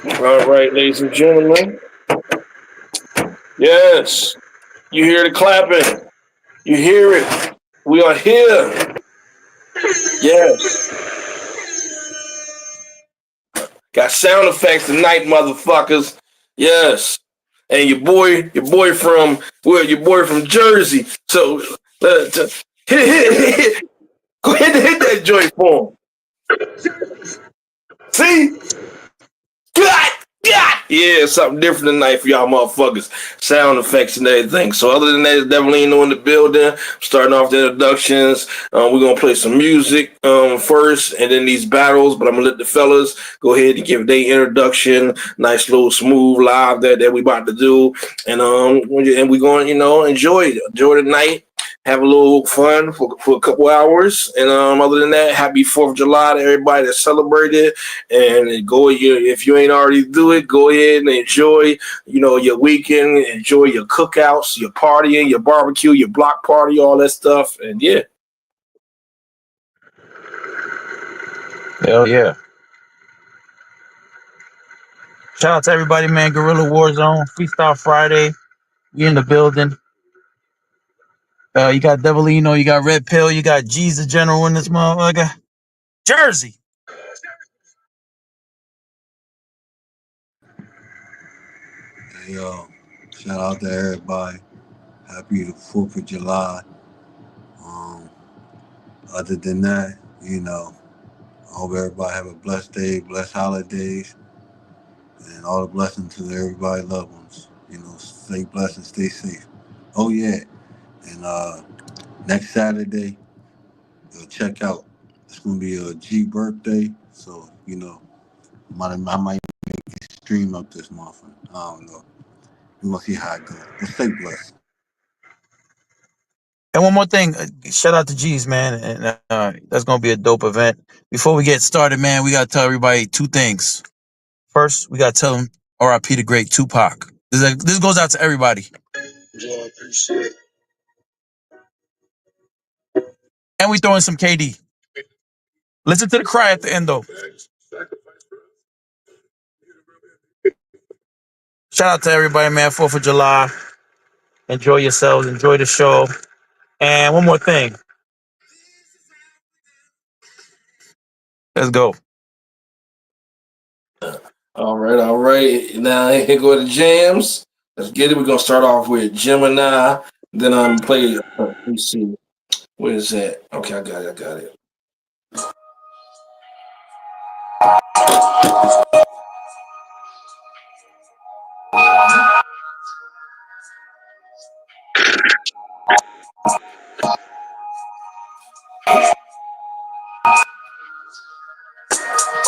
All right, ladies and gentlemen. Yes, you hear the clapping. You hear it. We are here. Yes. Got sound effects tonight, motherfuckers. Yes. And your boy from your boy from Jersey. So hit, go ahead and hit that joint for him. See? God, God. Yeah, something different tonight for y'all motherfuckers. Sound effects and everything. So other than that, it's definitely in the building. Starting off the introductions. We're gonna play some music first, and then these battles. But I'm gonna let the fellas go ahead and give their introduction. Nice little smooth live that we about to do, and we're going enjoy the night. Have a little fun for a couple hours, and other than that, happy 4th of July to everybody that celebrated. And if you ain't already do it, go ahead and enjoy, your weekend, enjoy your cookouts, your partying, your barbecue, your block party, all that stuff. And yeah. Hell yeah. Shout out to everybody, man. Guerrilla Warzone, Freestyle Friday. We in the building. You got Devilino, you got Red Pill, you got G's the General in this motherfucker. Jersey. Hey, yo, shout out to everybody. Happy the 4th of July. Um, Other than that, I hope everybody have a blessed day, blessed holidays, and all the blessings to everybody loved ones. Stay blessed and stay safe. Oh yeah, and next Saturday, check out. It's gonna be a G birthday, so I might make a stream up this month. I don't know. We gonna see how it goes. But stay blessed. And one more thing, shout out to G's, man. And that's going to be a dope event. Before we get started, man, we got to tell everybody two things. First, we got to tell them RIP the great Tupac. This goes out to everybody. Yeah, appreciate it. And we throw in some KD. Listen to the cry at the end, though. Shout out to everybody, man. 4th of July. Enjoy yourselves. Enjoy the show. And one more thing. Let's go. All right, all right. Now here go the jams. Let's get it. We're gonna start off with Gemini. Then I'm play. Let's see. Where is that? Okay, I got it. I got it.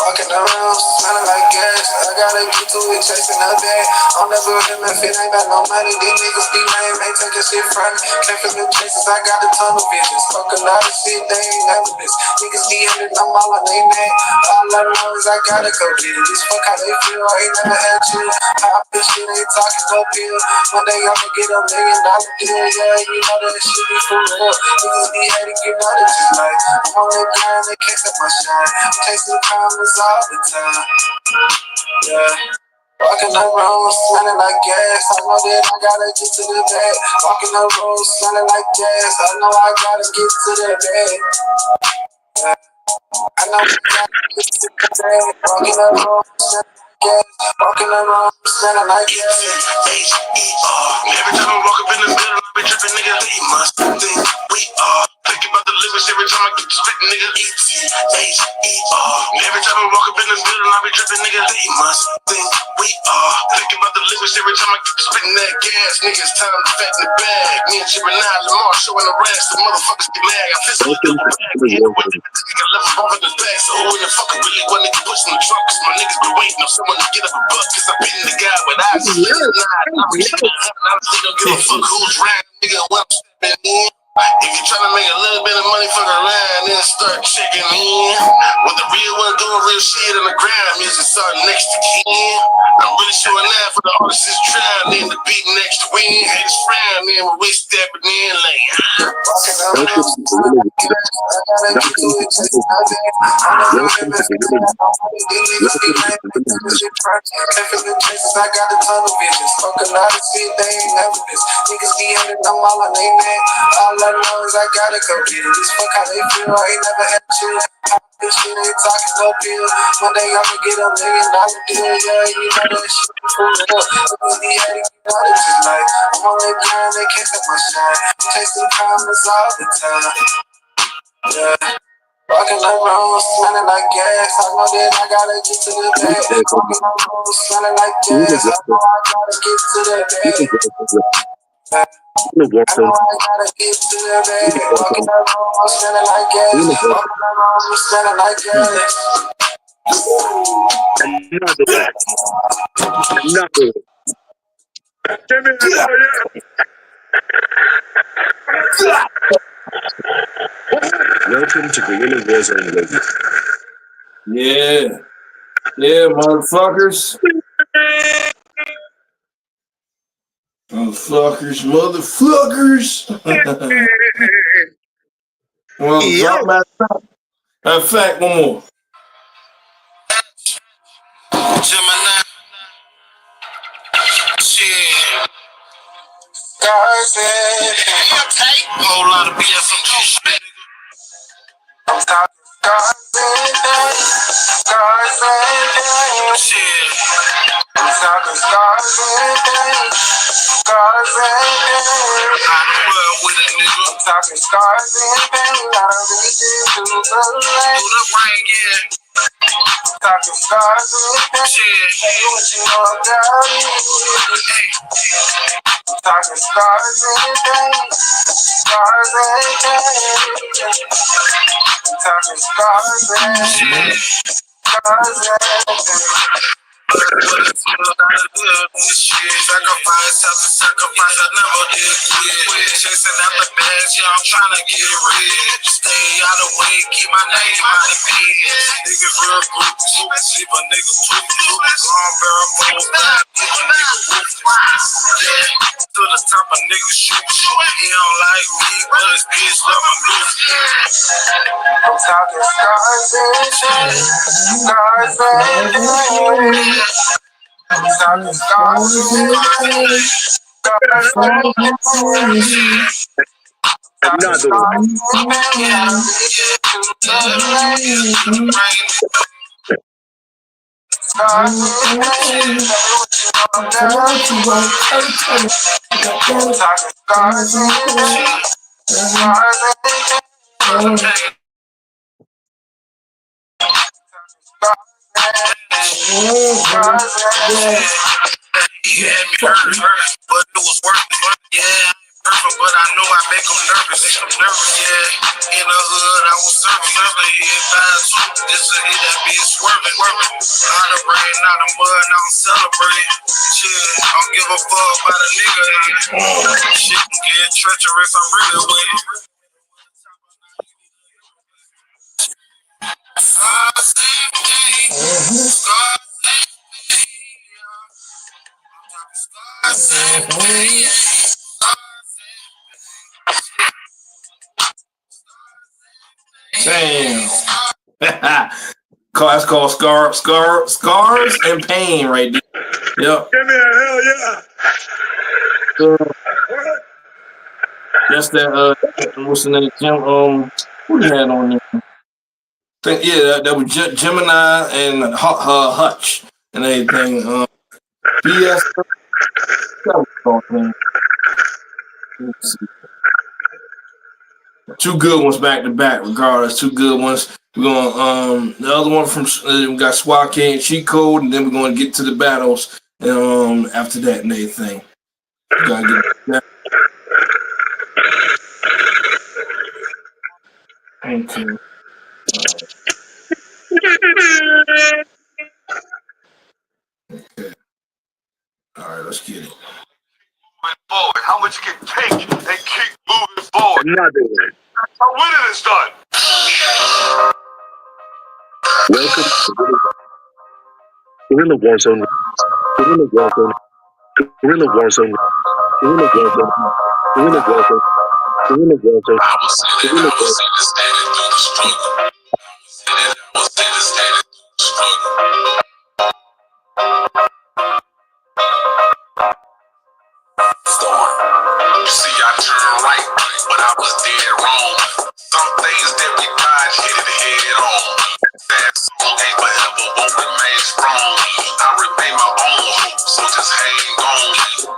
Walking around, smelling like gas. I gotta get to it, chasing a bag. I'll never him if it ain't got no money. These niggas be lame, ain't taking shit from me. Came from new places, I got a ton of visions. Fuck a lot of shit, they ain't never miss. Niggas be in it, I'm all on they neck. All I know is I gotta go get it. Just fuck how they feel, I ain't never had you. Pop this shit, ain't talking no pill. One day I'ma get $1 million deal, yeah, you know that shit be for real. Niggas be hating, you know that you like. I'm on that grind, they can't set my shine. I'm chasing commas all the time, yeah. Walking the road, smelling like gas. I know that I gotta get to the bag. Walking the road, smelling like gas. I know I gotta get to the bag. Yeah. I know I gotta get to the bag. Walking the road, smelling like gas. Walking the road, smelling like gas. Every time I walk up in the middle, I be tripping, nigga. They must think we are. Thinking about the lyrics every time I get to spitting, nigga. E-T-H-E-R. Every time I walk up in the middle, I be tripping, nigga. They must think we are. Thinking about the lyrics every time I get to spitting that gas, nigga. It's time to fatten the bag. Me and Gemini Lamar showing the rest. The motherfuckers be mad. I physically do the bag. Ain't no way that nigga left off in the bag. So who in the fuck really want nigga pushing the truck? Cause my niggas be waiting on someone to get up a buck. Cause I been the guy with eyes. I'm still don't give a fuck who's round, nigga. When I'm stepping in. If you trying to make a little bit of money, fuck around and start checking in. What the real one doing real shit on the ground, music starting next to kin. I'm really showing out for the artists that's drowning, the beat next to win. Haters frowning when we stepping in like, walking up hills, I gotta get to it, chase nothing. I'm never living for that. These niggas be lame, they tell me shit front. Can't feel the traces, I got a ton of visions. Fuck a lot of shit, they ain't never this. Niggas be hating, I'm all I name that. All I know is I gotta go get it. Just fuck how they feel. I ain't never had chill. This shit ain't talking no pill. One day I'ma get $1 million deal. Yeah, you know that shit for real. Niggas be hating, you know that just like I'm on that grind, they can't take my shine. Chasing comments all the time. Yeah. Walking like roads, smelling like gas. I know that I gotta get to the bag. Walking like roads, smelling like gas. I know I gotta get to the bag. I know I gotta get to the bag. Walking like roads, smelling like gas. Walking like roads, smelling like gas. Another one. Another one. Give me another, yeah. Welcome to Gorilla Warzone Radio. Yeah. Yeah, motherfuckers. Motherfuckers. Well, drop my top. In fact, one more. Gemini. Shit. Guys, whole lot of BFMG shit. I'm talking shit. I'm talking with a nigga. I'm talking scars and pain. I don't really do the rain. Yeah. I'm talking scars and pain. Shit. Hey, what you know about me? I'm talking scars and pain. Scars and pain. I'm talking scars and pain. Scars and pain. Sacrifice after sacrifice, I never did quit. Chasing after bags, yeah, I'm trying to get rich. Stay out of way, keep my name out of bed. Niggas real groups, sleep a nigga too. Long barrel full back, keep a nigga roof. Yeah, to the top of niggas shoot. He don't like me, but his bitch love my blues. I'm talking scars and shit. Scars and shit. I'm talking scars and shit. Another one. He had me hurt, but it was worth it. Yeah, perfect, but I know I make him nervous. Yeah. In the hood, I was serving. Head fast, this a hit that be swerving. Out of rain, out of mud, I don't celebrate. Shit, I don't give a fuck about a nigga. Shit can get treacherous, I'm really with it. Damn. That's called scars and pain right there. Yep. Give me a hell yeah. That's that what's the name? Who you had on there? That was Gemini and Hutch and everything. BS. That was called, man. Let's see. Two good ones back to back, regardless. Two good ones. We're going the other one from we got SWAT King and Cheat Code, and then we're going to get to the battles after that and everything. Gotta get that. Okay. Okay. All right, let's get it. Forward, how much you can take and keep moving forward. Lord. Another one. So when it is done. Welcome to Guerrilla Warzone. Guerrilla Warzone. Guerrilla Warzone. Guerrilla Warzone. Guerrilla Warzone. Guerrilla Warzone. I was standing through the struggle. I was standing through the struggle. Storm. You see, I turned right, but I was dead wrong. Some things that we died hit it head on. That song ain't forever, won't remain strong. I remain my own hope, so just hang on.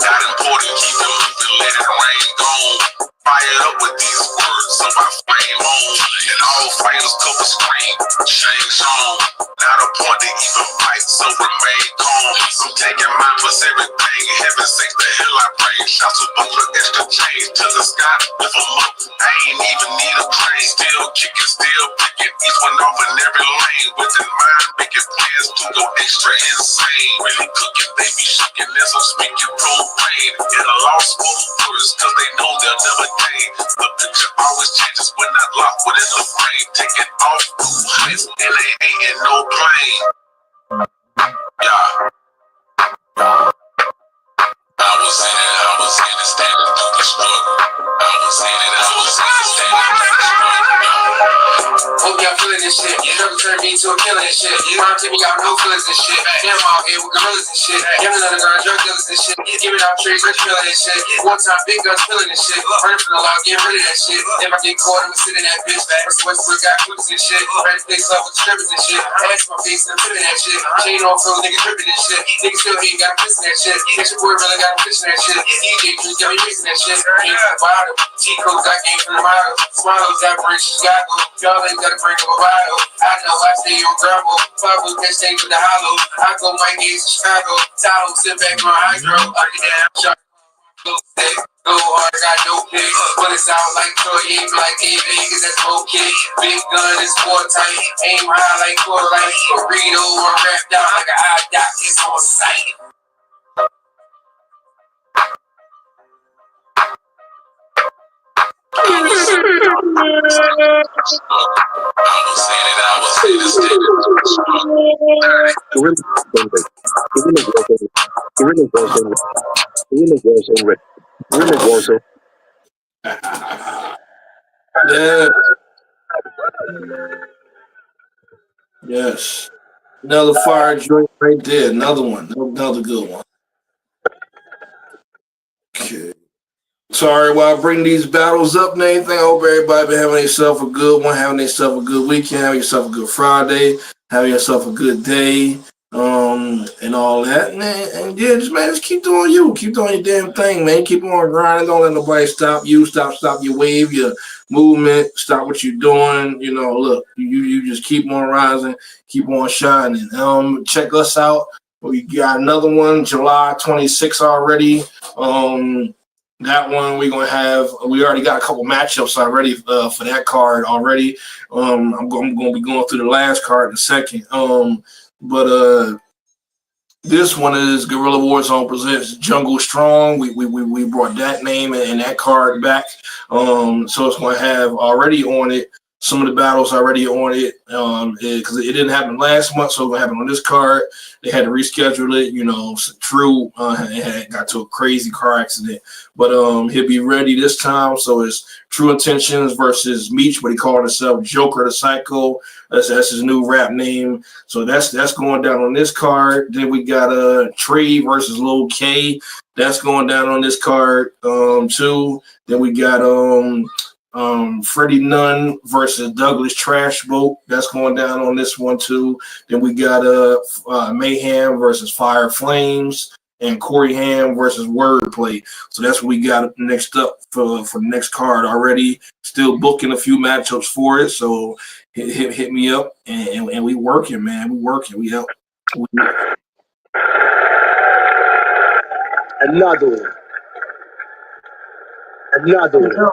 Got important, keep it moving, let it rain gone. Fired up with these words, so I flame on. And all flames cover screen, shame shown. Not a point to even fight, so remain calm. I'm taking mine for everything. Heaven sakes, the hell I pray. Shouts to both the extra change to the sky with a look. I ain't even need a train. Still kicking, still picking. Each one off in every lane. Within mind, making plans to go extra insane. Really cooking, they be shaking as I'm speaking profane. In a lost words, cause they know they'll never gain. The picture always changes when I lock within the frame. Taking off through heights, and they ain't in no plane. Yeah. I was in it, standing through the struggle. I was in it, standing through the struggle. Hope y'all feeling this shit. Never turned me to a killer and shit. Mom told me y'all no feelings and shit. Damn, I'm out here with gorillas and shit. Young underground drug dealers and shit. Giving out trees, rich feeling and shit. One time, big guns feeling and shit. Running from the law, getting rid of that shit. If I get caught, I'ma sit in that bitch. Westbrook got clips and shit. Ready to face up with strippers and shit. Ass my face and feeling that shit. Chain on for nigga dripping and shit. Niggas still here, got a piss in that shit. Extra boy really got a fish in that shit. DJ Juice got me mixing that shit. Came from the bottom. T-Codes got game from the model. Swallows got bridge Chicago. Y'all ain't gotta bring up a bottle. I know I stay on gravel. Five with that stage with the hollow. I go my gates to Chicago. Tahoe, sit back on hydro. I get down, shot. Go thick, go hard, got no pick. But it's out like Troy, aim like A Vegas, that's okay. Big gun is tight. Aim high like quarter light. Burrito or wrapped out like an eye dot. It's on sight. Guerrilla Warzone. Guerrilla Warzone. Guerrilla Warzone. Guerrilla Warzone. Guerrilla Warzone. Yeah. Yes. Another fire joint right there. Another one. Another good one. Okay. Sorry, while I bring these battles up and anything, I hope everybody been having themselves a good one, having themselves a good weekend, having yourself a good Friday, having yourself a good day, and all that. And yeah, just keep doing you. Keep doing your damn thing, man. Keep on grinding. Don't let nobody stop you. Stop your wave, your movement. Stop what you're doing. You know, look, you just keep on rising, keep on shining. Check us out. We got another one, July 26th already. That one we already got a couple matchups already for that card already. I'm going to be going through the last card in a second. But this one is Guerrilla Warzone presents Jungle Strong. We brought that name and that card back. So it's going to have already on it some of the battles already on it because it didn't happen last month, so it happened on this card. They had to reschedule it. You know, True got to a crazy car accident, but he'll be ready this time. So it's True Intentions versus Meech, but he called himself Joker the Psycho. That's his new rap name. So that's going down on this card. Then we got Trey versus Lil K. That's going down on this card too. Then we got Freddie Nunn versus Douglas Trash Boat. That's going down on this one too. Then we got Mayhem versus Fire Flames and Corey Ham versus Wordplay. So that's what we got next up for the next card already. Still booking a few matchups for it. So hit me up and we working, man. We working. We out. Another one. Another one.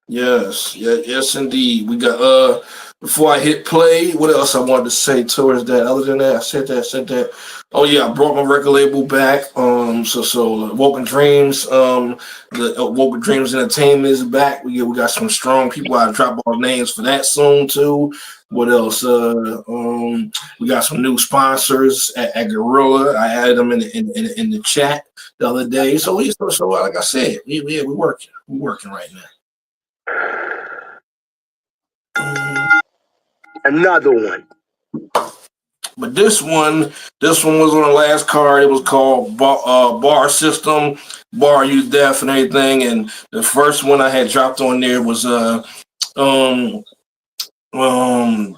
Yes, indeed. We got before I hit play, what else I wanted to say towards that? Other than that, I said that. Oh yeah, I brought my record label back. So Woken Dreams, the Woken Dreams Entertainment is back. We got some strong people. I drop all names for that soon too. What else? We got some new sponsors at Gorilla. I added them in the chat the other day. So like I said, we working. We're working right now. Another one. But this one was on the last card. It was called Bar System, Bar You Deaf and everything. And the first one I had dropped on there was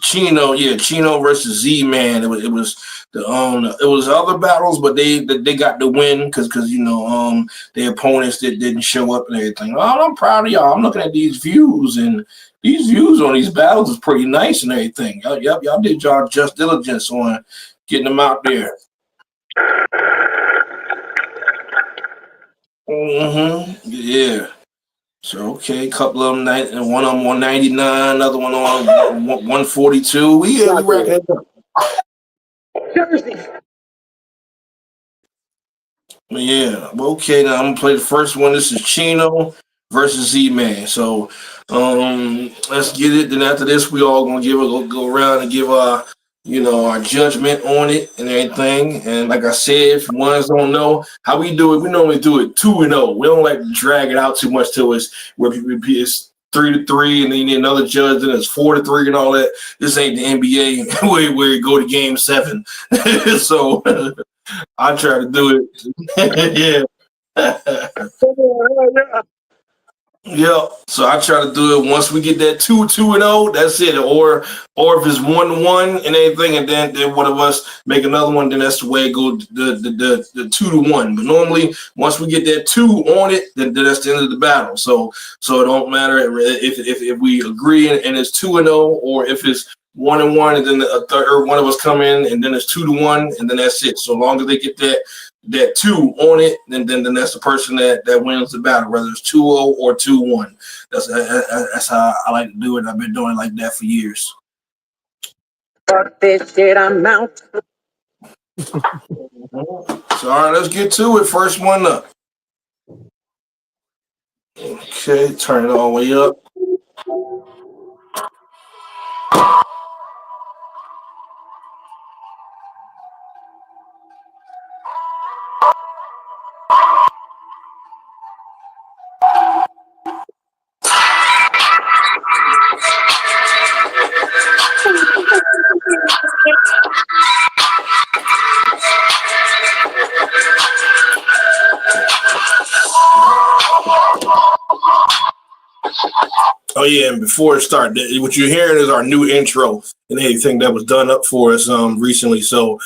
Chino versus Z-Man. It was other battles, but they got the win because the opponents that didn't show up and everything. Oh, I'm proud of y'all. I'm looking at these views, and these views on these battles is pretty nice and everything. Y'all did y'all just diligence on getting them out there. Yeah. So okay, a couple of them, one on 199, another one on 142. Yeah, we reckon it up. Yeah, okay. Now I'm gonna play the first one. This is Chino versus Z-Man. So let's get it. Then after this, we all gonna go around and give our judgment on it and everything. And like I said, if ones don't know how we do it, we normally do it 2-0. We don't like to drag it out too much till it's 3-3, and then you need another judge, and it's 4-3 and all that. This ain't the NBA where you go to game 7. So I try to do it. Yeah. Yeah, so I try to do it once we get that 2-0. That's it. Or if it's 1-1 and anything, and then one of us make another one, then that's the way it goes. The 2-1. But normally, once we get that 2 on it, then that's the end of the battle. So it don't matter if we agree and it's 2-0, or if it's 1-1, and then a third one of us come in, and then it's 2-1, and then that's it. So long as they get that 2 on it, then that's the person that wins the battle, whether it's 2-0 or 2-1. That's how I like to do it. I've been doing it like that for years. Fuck this shit, I'm out. So all right, let's get to it. First one up. Okay, turn it all the way up. Oh yeah, and before it starts, what you're hearing is our new intro and anything that was done up for us recently. So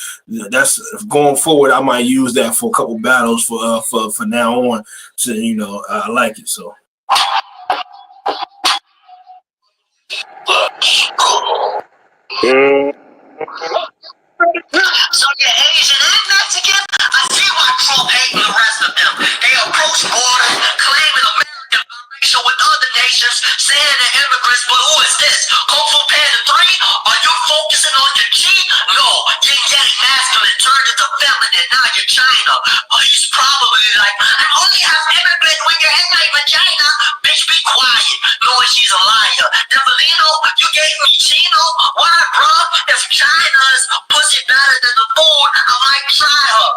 that's going forward. I might use that for a couple battles for now on. So I like it. So. So you're Asian and Mexican? I see why Trump hating the rest of them. They approach borders, claiming American biracial with other nations, saying they're immigrants, but who is this? Kung Fu Panda 3? Are you focusing on your chi? No, you're getting masculine, turned into feminine, now you're China. He's probably like, I only have immigrant when you're in my vagina. Bitch, be quiet, knowing she's a liar. Devilino, you gave me Chino? Why, bruh? If China's pussy better than the food, I might try her.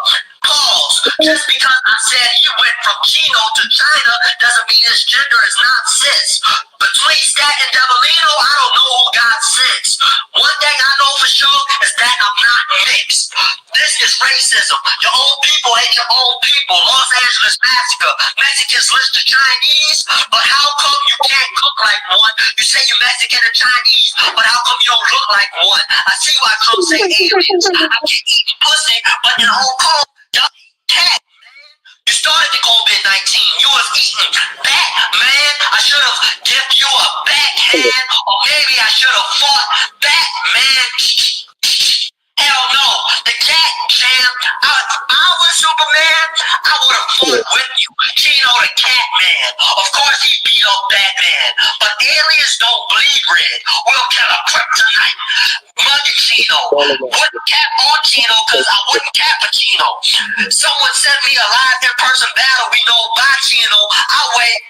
Pause. Just because I said he went from Chino to China doesn't mean his gender is not cis. Between Stat and Devilino, I don't know who got 6. One thing I know for sure is that I'm not mixed. This is racism. Your own people hate your own people. Los Angeles massacre. Mexicans list the Chinese, but how come you can't cook like one? You say you're Mexican and Chinese, but how come you don't look like one? I see why Trump say aliens. I can eat pussy, but in Hong Kong, y'all eat cat. You started the COVID-19. You was eating bat, man. I should have given you a backhand, or maybe I should have fought Batman. Hell no. The cat jam. If I was Superman, I would have fought with you. Chino the cat man. Of course he beat up Batman. But aliens don't bleed red. We'll kill a kryptonite. Mugging Chino. Wouldn't cap on Chino because I wouldn't cappuccino. Someone sent me a live in-person battle. We know by Chino. I'll wait.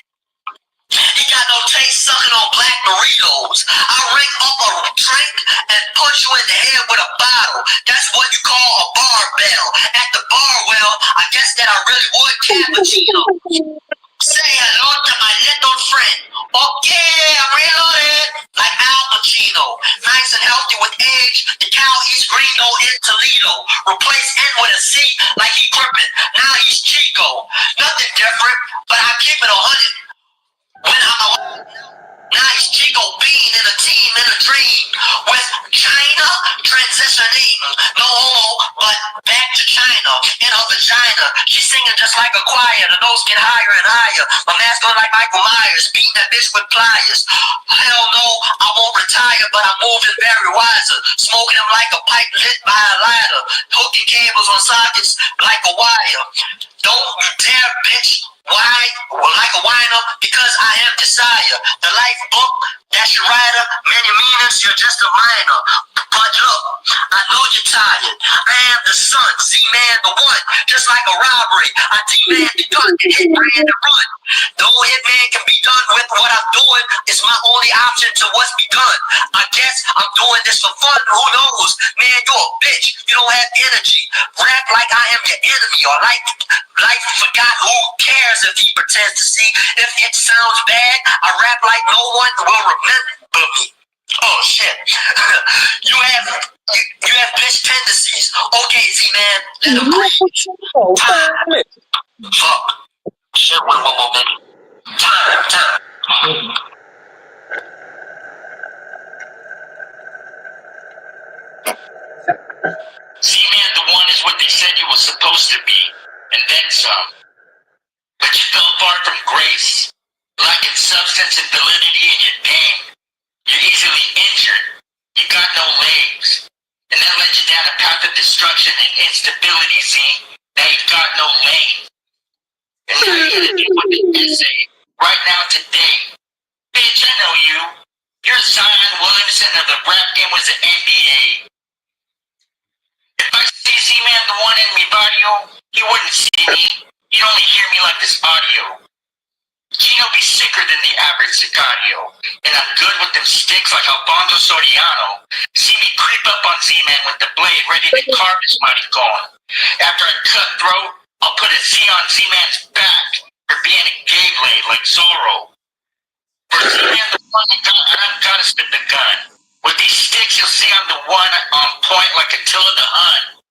He got no taste sucking on black burritos. I ring up a drink and punch you in the head with a bottle. That's what you call a barbell. At the bar, well, I guess that I really would cappuccino. Say hello to my little friend. Okay, I'm reloaded. Like Al Pacino. Nice and healthy with age. The cow eats gringo in Toledo. Replace N with a C like he gripping. Now he's Chico. Nothing different, but I keep it 100. When I'm now he's Chico Bean in a team in a dream with China transitioning. No homo, but back to China in her vagina. She's singing just like a choir. The notes get higher and higher. My masculine like Michael Myers, beating that bitch with pliers. Hell no, I won't retire, but I'm moving very wiser. Smoking them like a pipe lit by a lighter. Hooking cables on sockets like a wire. Don't you dare, bitch. Why? Well, like a whiner, because I am desire. The life book, that's your writer. Many meanings, you're just a minor. But look, I know you're tired. I am the son, Z-Man the one. Just like a robbery, I demand the gun and hit man to run. The old hitman can be done with what I'm doing. It's my only option to what's begun. I guess I'm doing this for fun. Who knows? Man, you're a bitch. You don't have energy. Rap like I am your enemy, or like life forgot. Who cares if he pretends to see? If it sounds bad, I rap like no one will remember me. Oh shit. you have bitch tendencies. Okay, Z-Man, let him breathe. Time. Fuck. Shit, one more minute. Time. Z-Man the one is what they said you were supposed to be, and then some. But you fell far from grace, lacking substance and validity in your game. You're easily injured. You got no legs. And that led you down a path of destruction and instability, see? Now you've got no lane. And now you're gonna deal with an essay right now today. Bitch, I know you. You're Zion Williamson of the rap game was the NBA. If I see Z-Man the one in me audio, he wouldn't see me. He'd only hear me like this audio. Chino be sicker than the average Sicario. And I'm good with them sticks like Alfonso Soriano. See me creep up on Z-Man with the blade, ready to carve his mighty gone. After I cut throat, I'll put a Z on Z-Man's back for being a gay blade like Zorro. For Z-Man the one, I've gotta spit the gun. With these sticks, you'll see I'm the one on point like Attila the Hun.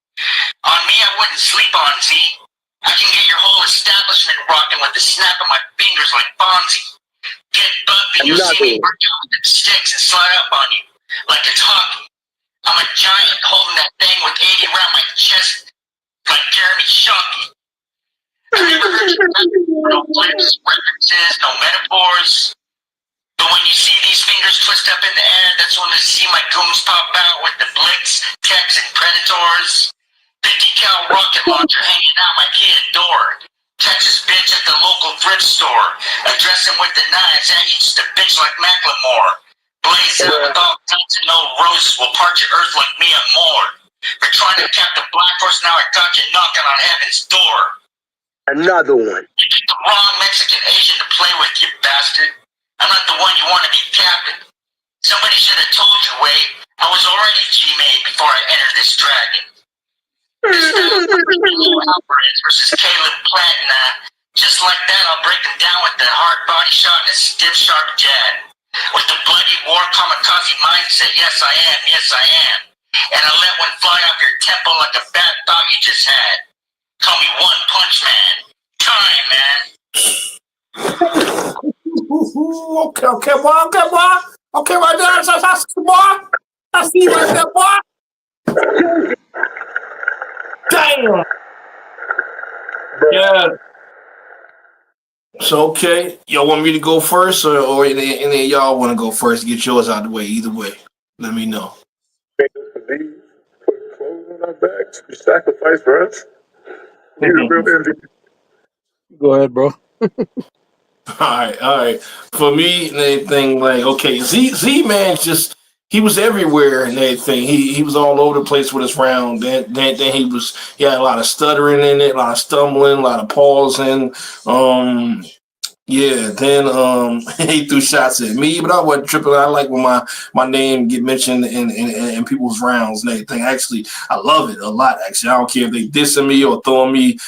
On me, I wouldn't sleep on Z. I can get your whole establishment rocking with the snap of my fingers like Fonzie. Get bucked and you'll see me work out with the sticks and slide up on you like it's hockey. I'm a giant holding that thing with 80 around my chest like Jeremy Shockey. I've never heard you rap, no flips, references, no metaphors. But when you see these fingers twist up in the air, that's when I see my goons pop out with the Blitz, Tex, and Predators. 50 cal rocket launcher hanging out my kid door. Texas bitch at the local thrift store. Address him with the knives and eats the bitch like Macklemore. Blaze out with all guns and no roses will part your earth like me and more. For trying to cap the black horse, now I got you knocking on heaven's door. Another one. You picked the wrong Mexican Asian to play with, you bastard. I'm not the one you want to be captain. Somebody should have told you, Wade. I was already G-made before I entered this dragon. This Alvarez versus Caleb Plant, just like that, I'll break him down with the hard body shot and a stiff, sharp jab. With the bloody war kamikaze mindset, yes I am. And I let one fly off your temple like a bad thought you just had. Call me One Punch Man. Time, man. Okay, boy. Okay, right there, that's the boy. I see you right there, boy. Damn. Yeah. So, okay. Y'all want me to go first, or any of y'all want to go first? Get yours out of the way. Either way, let me know. Put clothes on our backs. You sacrifice for us. You're the real MVP. Go ahead, bro. All right. For me and everything, like okay, Z man just he was everywhere and everything. He was all over the place with his round. Then he had a lot of stuttering in it, a lot of stumbling, a lot of pausing. Um Yeah, then he threw shots at me, but I wasn't tripping. I like when my name get mentioned in people's rounds and everything. Actually, I love it a lot. Actually, I don't care if they dissing me or throwing me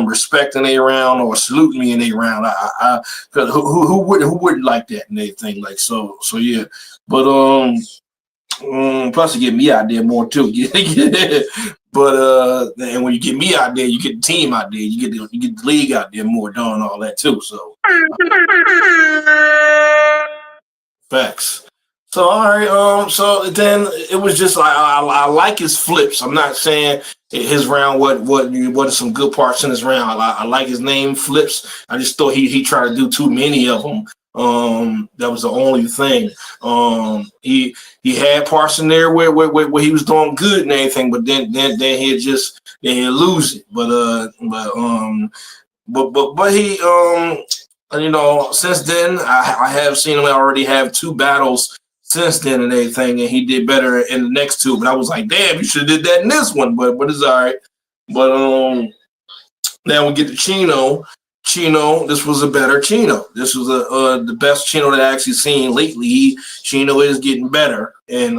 respect in a round or saluting me in a round. I cause who wouldn't like that and everything like so yeah. But plus you get me out there more too. But and when you get me out there, you get the team out there, you get the league out there more doing all that too. So facts. So all right, so then it was just like I like his flips. I'm not saying his round what are some good parts in his round. I like his name flips. I just thought he tried to do too many of them. That was the only thing. He had parts in there where he was doing good and everything, but then he'd lose it. But he you know, since then I have seen him already have two battles since then and everything, and he did better in the next two. But I was like, damn, you should have did that in this one. But it's all right. But now we get to Chino. Chino, this was a better Chino. This was the best Chino that I actually seen lately. Chino is getting better, and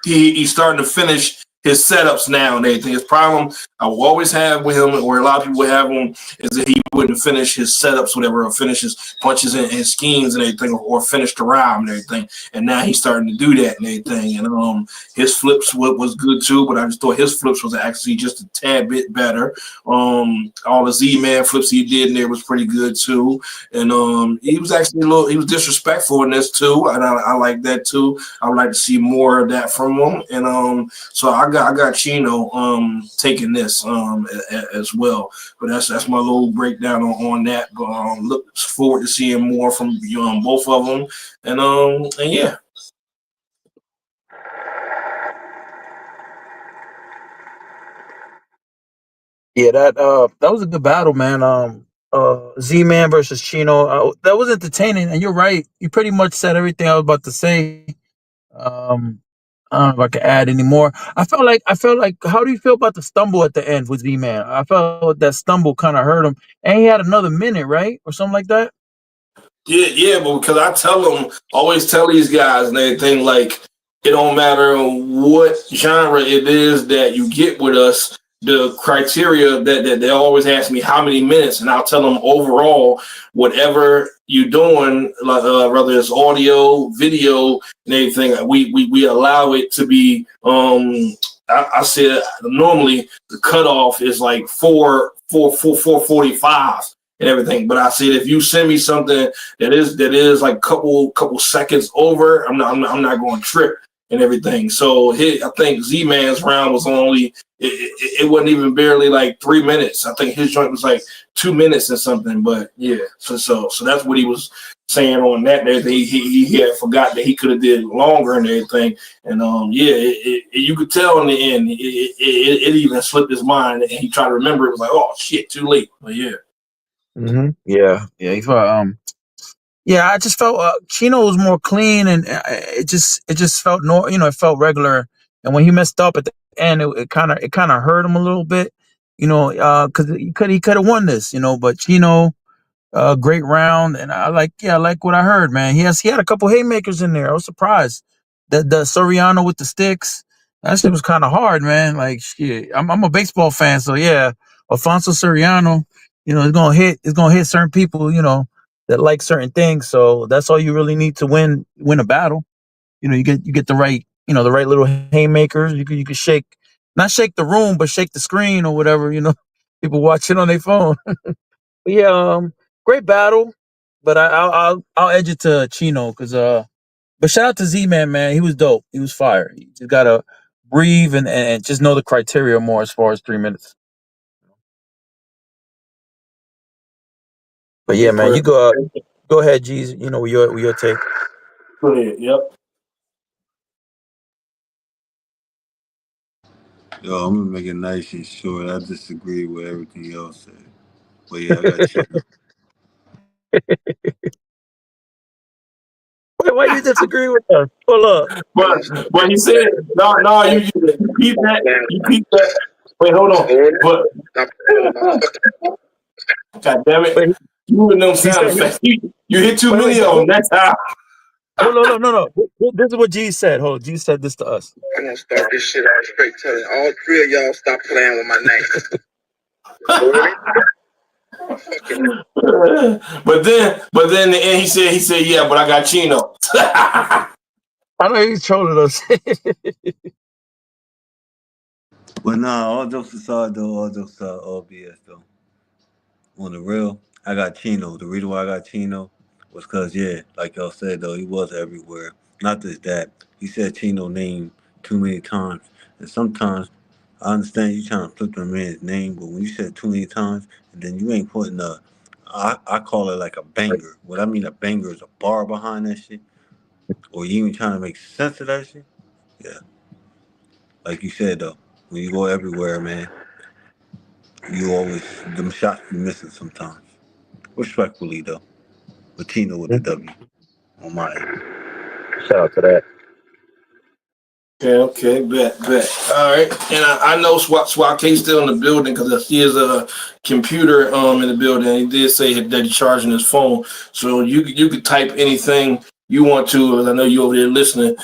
he's starting to finish his setups now and everything. His problem I will always have with him, or a lot of people have him, is that he wouldn't finish his setups, whatever, or finish his punches and schemes and everything, or finish the rhyme and everything. And now he's starting to do that and everything. And his flips was good too, but I just thought his flips was actually just a tad bit better. All the Z-Man flips he did in there was pretty good too. And he was actually he was disrespectful in this too, and I like that too. I would like to see more of that from him. And so I got Chino taking this as well. But that's my little breakdown on that. But look forward to seeing more from both of them. And yeah. Yeah, that was a good battle, man. Z Man versus Chino. That was entertaining, and you're right. You pretty much said everything I was about to say. Um, I don't know if I can add any more. I felt like. How do you feel about the stumble at the end with Z Man? I felt that stumble kind of hurt him, and he had another minute, right, or something like that. Yeah, but because I tell them, always tell these guys and everything, like, it don't matter what genre it is that you get with us, the criteria that they always ask me how many minutes, and I'll tell them overall, whatever you're doing, like, whether it's audio, video, and everything, we allow it to be, I said normally the cutoff is like 4:45 and everything. But I said if you send me something that is like couple seconds over, I'm not going to trip and everything. So I think Z Man's round was only it wasn't even barely like 3 minutes. I think his joint was like 2 minutes or something. But yeah, so that's what he was saying on that. He had forgot that he could have did longer and everything. And yeah, you could tell in the end it even slipped his mind and he tried to remember. It was like, oh shit, too late. But yeah. Yeah. Yeah, I just felt Chino was more clean, and it just felt it felt regular. And when he messed up at the end, it kind of hurt him a little bit, because he could have won this, But Chino, great round, and I like what I heard, man. He had a couple haymakers in there. I was surprised. The Soriano with the sticks, that shit was kind of hard, man. Like shit, I'm a baseball fan, so yeah, Alfonso Soriano, it's gonna hit certain people, that like certain things. So that's all you really need to win a battle. You get the right little haymakers. You could shake, not shake the room, but shake the screen or whatever. People watching on their phone. But yeah, great battle. But I'll edge it to Chino because But shout out to Z Man, man. He was dope. He was fire. You just gotta breathe and just know the criteria more as far as 3 minutes. But yeah, man, you go ahead, G's. With your take. Go ahead. Yep. Yo, I'm gonna make it nice and short. I disagree with everything y'all said. But yeah, I got Chino. Wait, why you disagree with us? Hold up. But he said, no, you keep that. You keep that. Wait, hold on. But God damn it, Wait, you and them he sound said, effects. You hit too wait, many of them. That's how. hold on, no. This is what G said. Hold on, G said this to us. I'm gonna start this shit out straight telling all three of y'all stop playing with my name. but then in the end he said, yeah, but I got Chino. I know he's trolling us. But nah, all jokes aside though, all BS though. On the real, I got Chino. The reason why I got Chino was because, yeah, like y'all said though, he was everywhere. Not just that. He said Chino name too many times. And sometimes I understand you trying to flip the man's name, but when you said too many times and then you ain't putting I call it like a banger. What I mean a banger is a bar behind that shit. Or you even trying to make sense of that shit. Yeah. Like you said though, when you go everywhere, man, you always them shots be missing sometimes. Respectfully though. But Chino with the W on my end. Shout out to that. Okay, bet. All right, and I know Swat K's still in the building because I see his computer in the building. He did say that he's charging his phone, so you could type anything you want to. I know you over there listening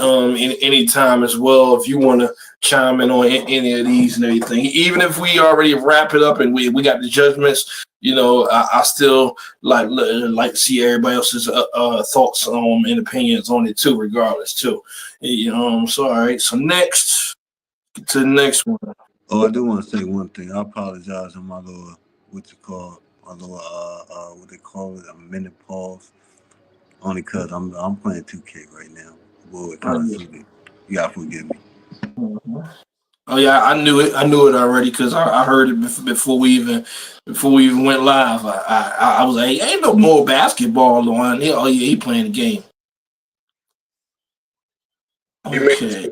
any time as well. If you want to chime in on any of these and everything, even if we already wrap it up and we got the judgments. You know, I still like to see everybody else's thoughts and opinions on it too, regardless too. So all right. So next to the next one. Oh, I do want to say one thing. I apologize on my little what they call it, a minute pause. Only cause I'm playing 2K right now. Boy, it kind of suited. You gotta forgive me. Oh yeah, I knew it. I knew it already because I heard it before we even went live. I was like, hey, ain't no more basketball on. Oh yeah, he playing the game. Okay.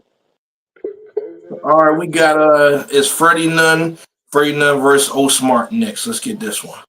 All right, we got it's Freddie Nunn versus O Smart next. Let's get this one.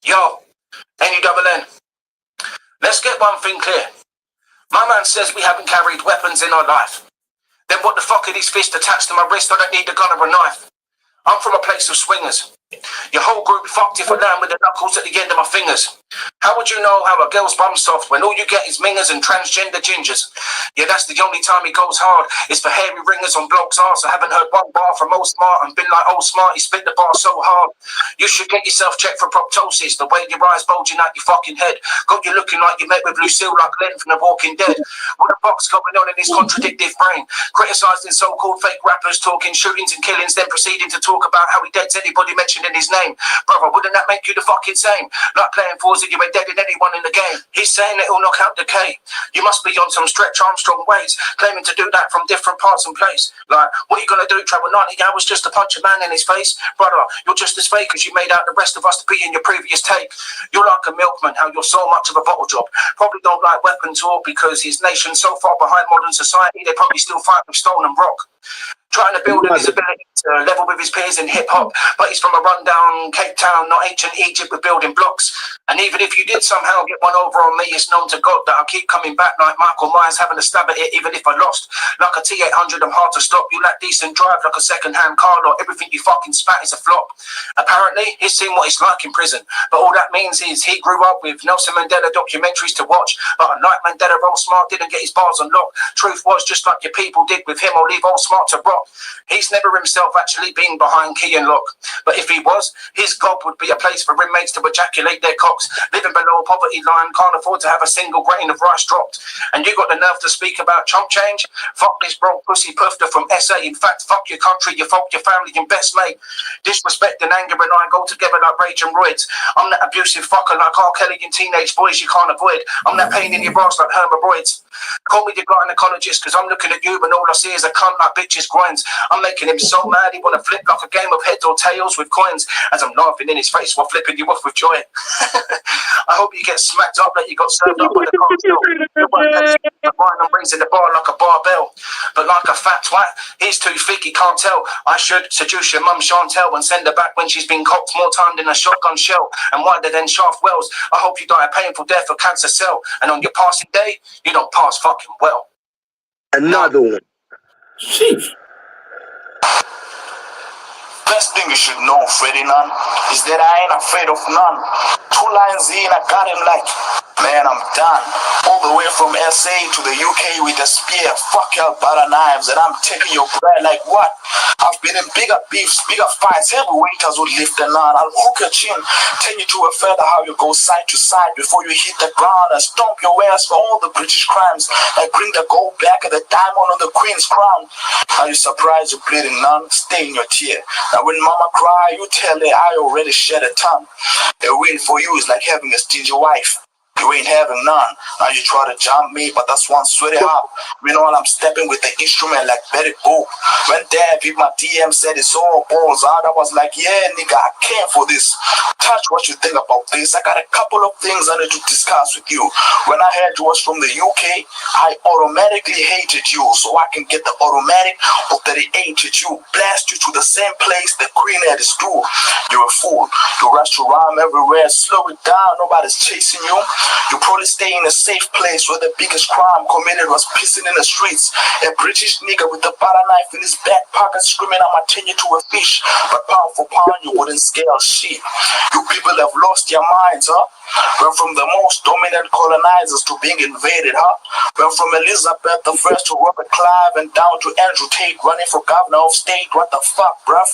Yo, N-U-double-N. Let's get one thing clear. My man says we haven't carried weapons in our life. Then what the fuck are these fists attached to my wrist? I don't need a gun or a knife. I'm from a place of swingers. Your whole group fucked if I land with the knuckles at the end of my fingers. How would you know how a girl's bum's soft when all you get is mingers and transgender gingers? Yeah, that's the only time he goes hard. It's for hairy ringers on blokes' arse. I haven't heard one bar from old Smart and been like, oh Smart, he spit the bar so hard. You should get yourself checked for proptosis. The way your eyes bulging out your fucking head. Got you looking like you met with Lucille like Len from The Walking Dead. What the fuck's going on in his contradictive brain? Criticising so-called fake rappers, talking shootings and killings, then proceeding to talk about how he deads anybody mentioning his name. Brother, wouldn't that make you the fucking same? Like playing Forza, you ain't deading anyone in the game. He's saying it'll knock out decay. You must be on some Stretch Armstrong ways, claiming to do that from different parts and place. Like, what are you gonna do, travel 90 hours just to punch a man in his face? Brother, you're just as fake as you made out the rest of us to be in your previous tape. You're like a milkman, how you're so much of a bottle job. Probably don't like weapon talk because his nation's so far behind modern society, they probably still fight with stone and rock. Trying to build on his ability to level with his peers in hip-hop, but he's from a rundown Cape Town, not ancient Egypt with building blocks. And even if you did somehow get one over on me, it's known to God that I keep coming back like Michael Myers having a stab at it even if I lost. Like a T800, I'm hard to stop. You lack decent drive like a second-hand car lot. Everything you fucking spat is a flop. Apparently, he's seen what it's like in prison. But all that means is he grew up with Nelson Mandela documentaries to watch. But unlike Mandela, Old Smart didn't get his bars unlocked. Truth was, just like your people did with him, I'll leave Old Smart to rot. He's never himself actually been behind key and lock. But if he was, his gob would be a place for inmates to ejaculate their cocks. Living below a poverty line, can't afford to have a single grain of rice dropped. And you got the nerve to speak about chump change? Fuck this broke pussy puffer from SA. In fact, fuck your country, your folk, your family, your best mate. Disrespect and anger and I go together like rage and roids. I'm that abusive fucker like R. Kelly and teenage boys you can't avoid. I'm that pain in your ass like hemorrhoids. Call me the gynecologist, cause I'm looking at you and all I see is a cunt like bitches grinds. I'm making him so mad he wanna flip like a game of heads or tails with coins, as I'm laughing in his face while flipping you off with joy. I hope you get smacked up like you got served up with a cocktail. The one that's the wine and brings in the bar like a barbell. But like a fat twat, he's too thick, he can't tell. I should seduce your mum Chantel and send her back when she's been cocked more time than a shotgun shell and wider than shaft wells. I hope you die a painful death of cancer cell, and on your passing day, you don't pass fucking well. Another one. Sheesh. Best thing you should know, Freddy Nunn, is that I ain't afraid of none. 2 lines in, I got him like, man, I'm done. All the way from SA to the UK with a spear, fuck your butter knives, and I'm taking your bread like what? I've been in bigger beefs, bigger fights, heavyweights would lift the none. I'll hook your chin, take you to a feather, how you go side to side before you hit the ground and stomp your ass for all the British crimes. Like bring the gold back and the diamond on the Queen's crown. Are you surprised you're bleeding none? Stay in your tear. Now when mama cry, you tell her I already shed a tongue. A win for you is like having a stingy wife. You ain't having none. Now you try to jump me, but that's one sweaty hop. Meanwhile, I'm stepping with the instrument like Betty Boop. When Dad hit my DM said it's all balls out, I was like, yeah, nigga, I came for this. Touch what you think about this. I got a couple of things I need to discuss with you. When I heard you was from the UK, I automatically hated you, so I can get the automatic of 38 at you. Blast you to the same place the Queen had his do. You're a fool. You rush to rhyme everywhere. Slow it down. Nobody's chasing you. You probably stay in a safe place where the biggest crime committed was pissing in the streets. A British nigga with a butter knife in his back pocket screaming, I'ma turn you to a fish. But pound for pound, you wouldn't scale shit. You people have lost your minds, huh? Went from the most dominant colonizers to being invaded, huh? Went from Elizabeth I to Robert Clive and down to Andrew Tate running for governor of state. What the fuck, bruv?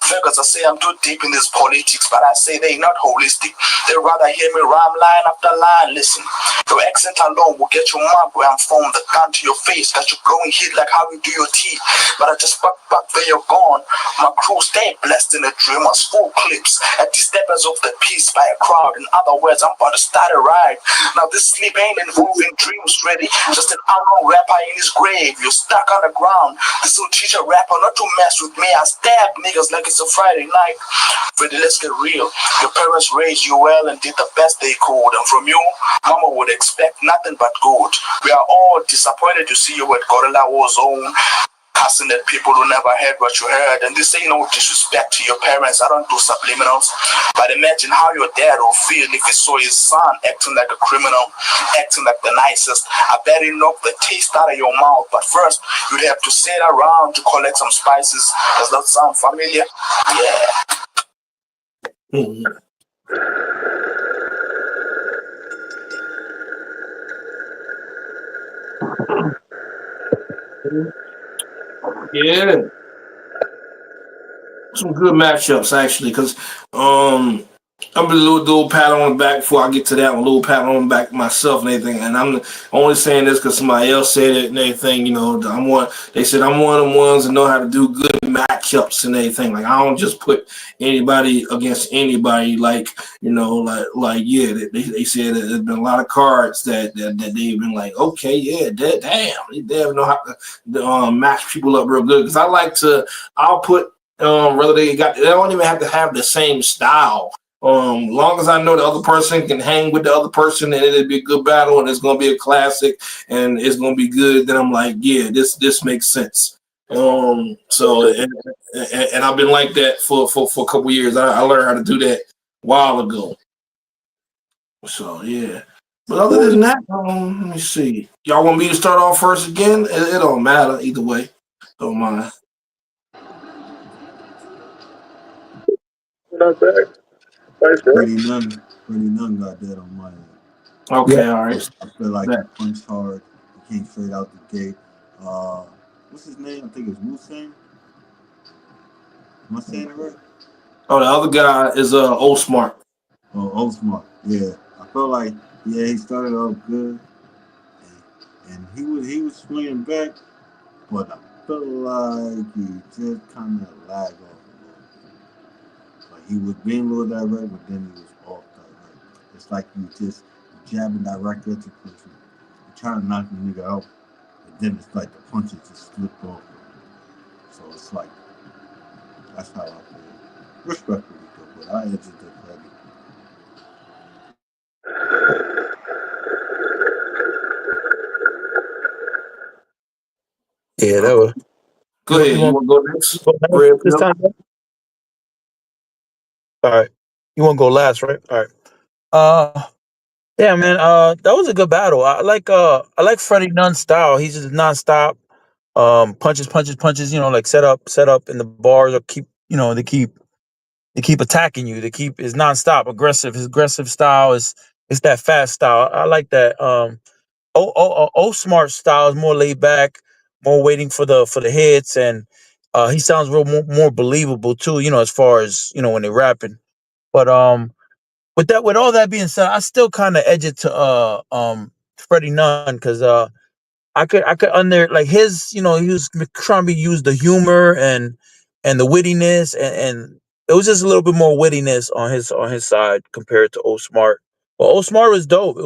Figures I say I'm too deep in this politics, but I say they not holistic. They rather hear me rhyme line after line. Listen, your accent alone will get you mad where I'm from. The gun to your face, got you going hit like how you do your teeth. But I just back where you're gone. My crew stay blessed in the dreamers, full clips at the steppers of the peace by a crowd. In other words, I'm about to start a ride. Now this sleep ain't involving dreams ready. Just an unknown rapper in his grave. You're stuck on the ground. This will teach a rapper not to mess with me. I stab niggas like it's a Friday night. Freddy, let's get real. Your parents raised you well and did the best they could. And from you, mama would expect nothing but good. We are all disappointed to see you at Gorilla War Zone, cussing at people who never heard what you heard. And this ain't no disrespect to your parents. I don't do subliminals. But imagine how your dad will feel if he saw his son acting like a criminal, acting like the nicest. I bet he knocked the taste out of your mouth. But first, you'd have to sit around to collect some spices. Does that sound familiar? Yeah. Yeah, some good matchups actually. Because I'm a little pat on the back before I get to that one. A little pat on the back myself and everything. And I'm only saying this because somebody else said it and everything. You know, they said I'm one of the ones that know how to do good matchups and everything. Like I don't just put anybody against anybody. Like you know, like yeah. They said that there's been a lot of cards that they've been like, okay, yeah, damn, they know how to match people up real good. Because I'll put whether they don't even have to have the same style. Long as I know the other person can hang with the other person and it'll be a good battle and it's gonna be a classic and it's gonna be good, then I'm like, yeah, this makes sense. So and I've been like that for a couple years. I learned how to do that a while ago. So yeah. But other than that, let me see. Y'all want me to start off first again? It don't matter either way. Don't mind. Not bad. Pretty none got that on my end. Okay, all right. I feel like he punched hard. He came straight out the gate. What's his name? I think it's Musain. Am I saying it right? Oh, the other guy is Old Smart. Oh, Osmar. Yeah, I felt like he started off good, and he was swinging back, but I felt like he just kind of lagged off a little bit. Like he was being a little direct, but then he was off direct. It's like you just jabbing direct at the person, you trying to knock the nigga out, but then it's like the punches just slipped off. So it's like that's how I feel. Respectfully, though, but I edged the credit. Yeah, that was. Go ahead. You You want want to go next? to go last Red this pill. time? All right. You want to go last, right? All right. Yeah, man. That was a good battle. I like Freddie Nunn's style. He's just nonstop. Punches, punches, punches. You know, like set up, and the bars are keep. You know, they keep attacking you. They keep is nonstop aggressive. His aggressive style is it's that fast style. I like that. O Smart style is more laid back, more waiting for the hits, and he sounds more believable too. You know, as far as you know when they're rapping. But with all that being said, I still kind of edge it to Freddie Nunn because I could under like his he was trying to use the humor and the wittiness and it was just a little bit more wittiness on his side compared to O Smart. Well, O Smart was dope.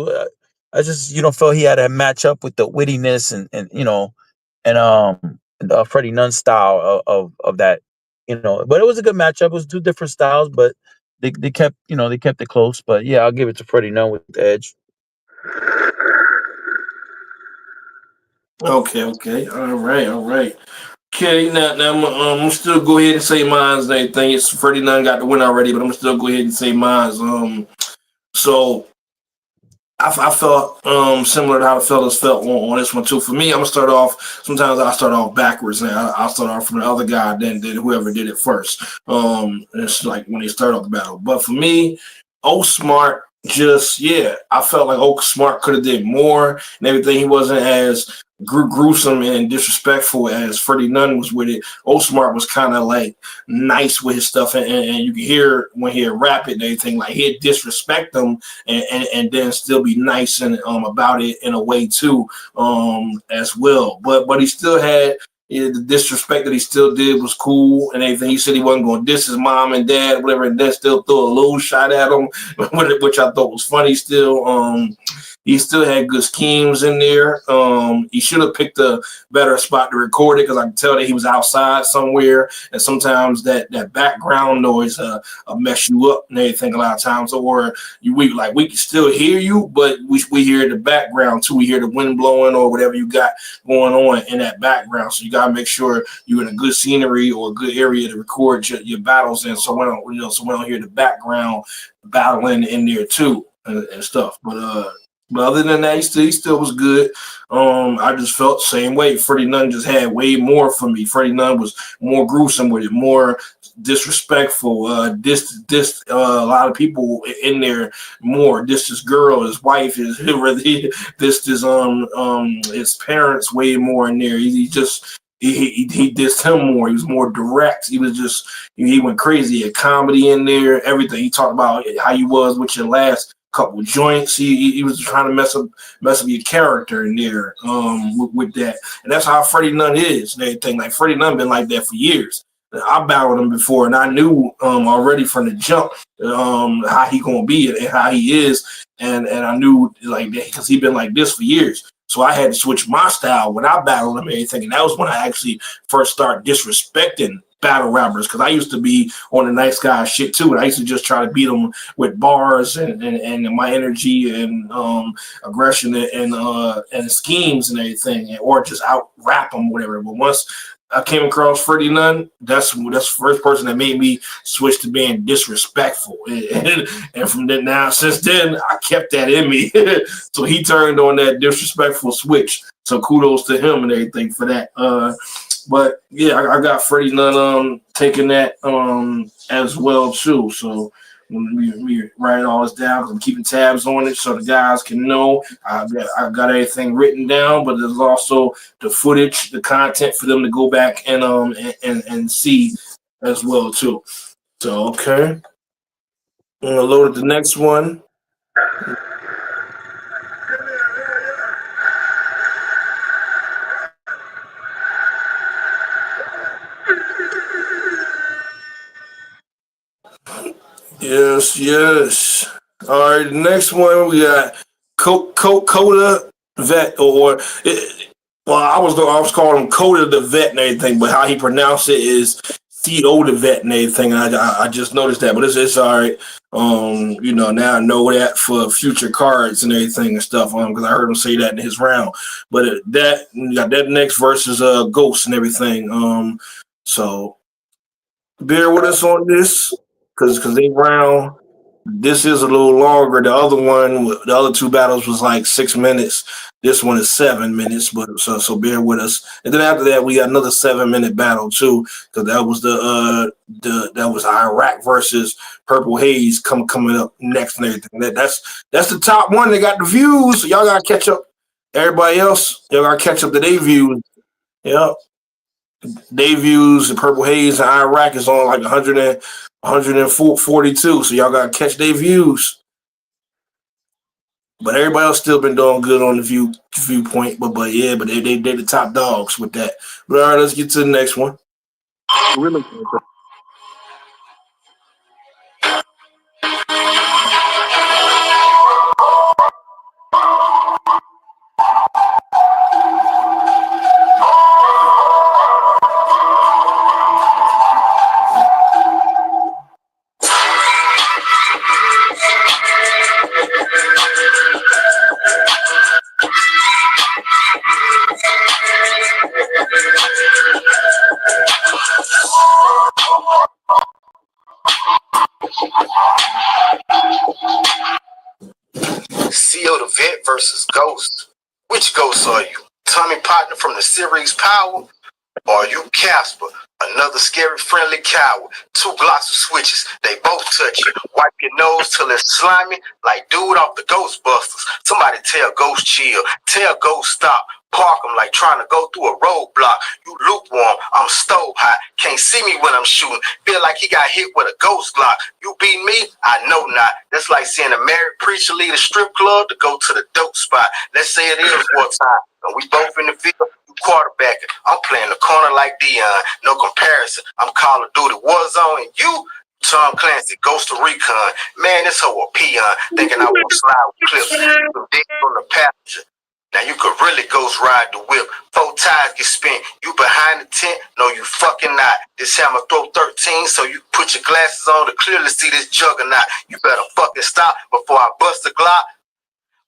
I just felt he had to match up with the wittiness and Freddie Nunn style of that But it was a good matchup. It was two different styles, but they kept they kept it close. But yeah, I'll give it to Freddie Nunn with the edge. Okay. All right. Okay, now I'm still go ahead and say mine's and everything. It's Freddie Nunn got the win already, but I'm still go ahead and say mine's. So I felt similar to how the fellas felt on this one too. For me, I'm gonna start off. Sometimes I start off backwards, and I'll start off from the other guy, then whoever did it first. It's like when they start off the battle. But for me, O Smart, I felt like O Smart could have did more and everything. He wasn't as gruesome and disrespectful as Freddie Nunn was with it. O Smart was kind of like nice with his stuff, and you can hear when he rap it and everything, like he'd disrespect them and then still be nice and about it in a way too, as well. But he still had the disrespect that he still did was cool and everything. He said he wasn't going to diss his mom and dad, whatever, and then still threw a little shot at him, which I thought was funny still. He still had good schemes in there. He should have picked a better spot to record it because I can tell that he was outside somewhere, and sometimes that background noise mess you up and everything a lot of times. Or we can still hear you, but we hear the background too. We hear the wind blowing or whatever you got going on in that background. So you gotta make sure you're in a good scenery or a good area to record your battles in, so we don't hear the background battling in there too and stuff. But other than that, he still was good. I just felt the same way. Freddie Nunn just had way more for me. Freddie Nunn was more gruesome with it, more disrespectful. This a lot of people in there more. This girl, his wife, his parents way more in there. He dissed him more. He was more direct. He went crazy. He had comedy in there, everything. He talked about how you was with your last couple joints. He was trying to mess up your character in there with that. And that's how Freddie Nunn is and everything. Like Freddie Nunn been like that for years. I battled him before and I knew already from the jump how he gonna be and how he is. And I knew like that because he been like this for years. So I had to switch my style when I battled him and everything. And that was when I actually first started disrespecting battle rappers because I used to be on the nice guy shit too, and I used to just try to beat them with bars and my energy and aggression and schemes and everything, or just out rap them, whatever. But once I came across Freddie Nunn, that's the first person that made me switch to being disrespectful, and from then now since then I kept that in me. So he turned on that disrespectful switch. So kudos to him and everything for that. But yeah, I got Freddie Nunn taking that as well too. So when we writing all this down, I'm keeping tabs on it so the guys can know. I got everything written down, but there's also the footage, the content for them to go back and see as well too. So okay, I'm gonna load up the next one. Yes, yes. All right, the next one we got Coda Vet, well, I was calling him Coda the Vet and everything, but how he pronounced it is CO the Vet and everything. I just noticed that, but it's all right. Now I know that for future cards and everything and stuff. Because I heard him say that in his round. But that you got that next versus Ghost and everything. So bear with us on this. Because they round, this is a little longer. The other two battles was like 6 minutes. This one is 7 minutes, but so bear with us. And then after that, we got another 7-minute battle too, because that was that was Iraq versus Purple Haze coming up next and everything. That's the top one. They got the views. So y'all gotta catch up. Everybody else, y'all gotta catch up to their views. Yep. They views the Purple Haze and Iraq is on like 142, so y'all gotta catch their views. But everybody else still been doing good on the viewpoint. But they the top dogs with that. But all right, let's get to the next one. Really. CO the Vet versus Ghost. Which Ghost are you? Tommy Partner from the series Power? Or are you Casper, another scary friendly coward? 2 Glocks of switches, they both touch you. Wipe your nose till it's slimy, like dude off the Ghostbusters. Somebody tell Ghost chill, tell Ghost stop. Park him like trying to go through a roadblock. You lukewarm, I'm stove hot. Can't see me when I'm shooting. Feel like he got hit with a ghost Glock. You beat me? I know not. That's like seeing a married preacher leave a strip club to go to the dope spot. Let's say it is wartime, and we both in the field. You quarterbacking. I'm playing the corner like Dion. No comparison. I'm Call of Duty Warzone, and you Tom Clancy, Ghost of Recon. Man, this hoe a peon, thinking I want to slide with clips. Some dick on the passenger. Now you could really ghost ride the whip. 4 tires get spent. You behind the tent? No, you fucking not. This hammer throw 13, so you put your glasses on to clearly see this juggernaut. You better fucking stop before I bust the Glock.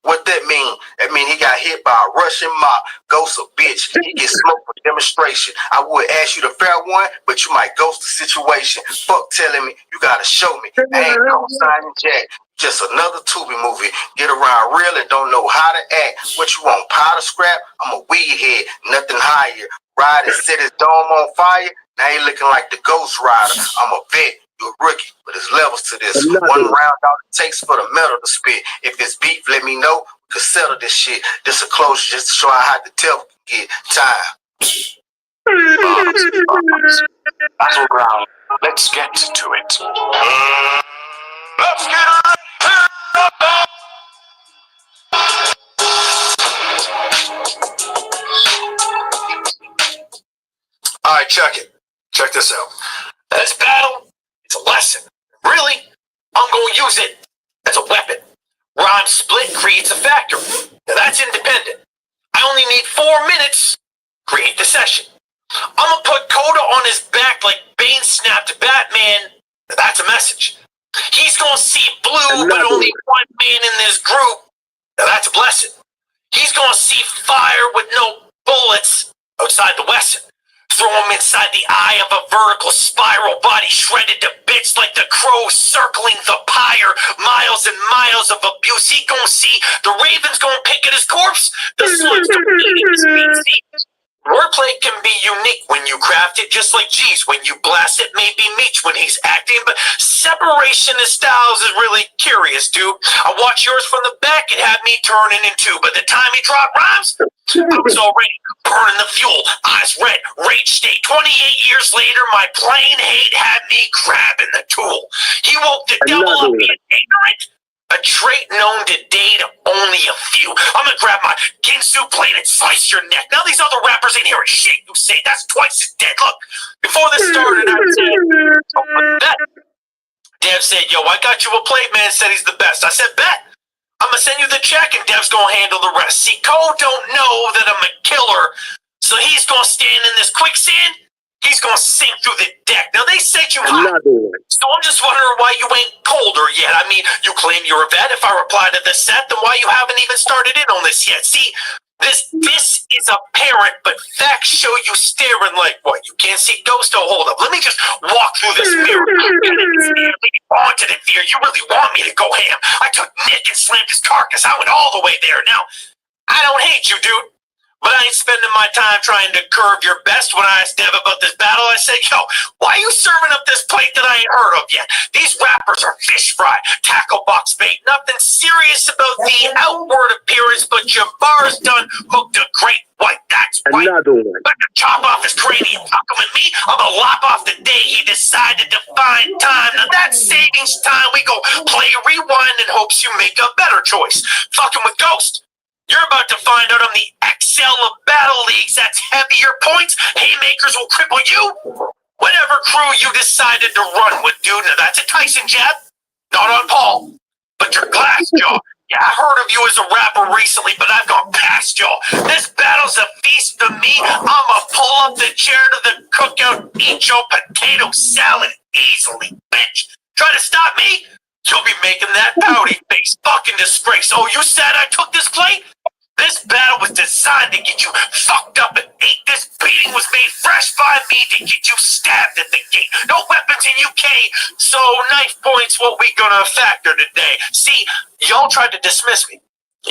What that mean? That mean he got hit by a Russian mob. Ghost a bitch. He get smoked for demonstration. I would ask you the fair one, but you might ghost the situation. Fuck telling me. You gotta show me. I ain't co-signing Jack. Just another Tubi movie. Get around real and don't know how to act. What you want, powder scrap? I'm a weed head, nothing higher. Ride and set his dome on fire. Now he looking like the Ghost Rider. I'm a vet, you a rookie, but there's levels to this. One round all it takes for the metal to spit. If it's beef, let me know. We can settle this shit. This a closure just to show how the devil can get time. Battleground. Let's get to it. Let's get it. All right, check it. Check this out. This battle is a lesson. Really, I'm going to use it as a weapon. Rhyme split creates a factor. Now that's independent. I only need 4 minutes. Create the session. I'm going to put Coda on his back like Bane snapped Batman. Now that's a message. He's going to see blue, but only one man in this group. Now that's a blessing. He's going to see fire with no bullets outside the Wesson. Throw him inside the eye of a vertical spiral, body shredded to bits like the crow circling the pyre. Miles and miles of abuse. He gonna see the Ravens gonna pick at his corpse. The slugs gonna eat his meat. Wordplay can be unique when you craft it, just like G's when you blast it. Maybe Meech when he's acting, but separation of styles is really curious, dude. I watched yours from the back; it had me turning in two. By the time he dropped rhymes, I was already burning the fuel, eyes red, rage state. 28 years later, my plain hate had me grabbing the tool. He woke the devil up being ignorant. A trait known today to only a few. I'm gonna grab my Ginsu blade and slice your neck. Now these other rappers ain't hearing shit you say. That's twice as dead. Look, before this started, I said, bet. Dev said, yo, I got you a plate, man. Said he's the best. I said, bet. I'm gonna send you the check and Dev's gonna handle the rest. See, Cole don't know that I'm a killer, so he's gonna stand in this quicksand. He's gonna sink through the deck. Now they said you hot, so I'm just wondering why you ain't colder yet. I mean, you claim you're a vet. If I reply to the set, then why you haven't even started in on this yet? See, this is apparent, but facts show you staring like what? You can't see ghosts? Oh, hold up. Let me just walk through this mirror. Haunted in fear. You really want me to go ham? I took Nick and slammed his carcass. I went all the way there. Now, I don't hate you, dude. But I ain't spending my time trying to curve your best. When I asked Dev about this battle, I said, yo, why are you serving up this plate that I ain't heard of yet? These rappers are fish fry, tackle box bait. Nothing serious about the outward appearance, but your bar's done hooked a great white. That's white. Another one. But to chop off his cranium, fucking with me, I'm gonna lop off the day he decided to find time. Now that's savings time. We go play rewind in hopes you make a better choice. Fucking with Ghost. You're about to find out I'm the XL of battle leagues. That's heavier points. Haymakers will cripple you. Whatever crew you decided to run with, dude. Now that's a Tyson jab. Not on Paul. But your glass jaw. Yeah, I heard of you as a rapper recently, but I've gone past y'all. This battle's a feast to me. I'ma pull up the chair to the cookout, eat your potato salad easily, bitch. Try to stop me? You'll be making that pouty face. Fucking disgrace. Oh, you said I took this plate? This battle was designed to get you fucked up and ate. This beating was made fresh by me to get you stabbed at the gate. No weapons in UK, so knife points what we gonna factor today. See, y'all tried to dismiss me.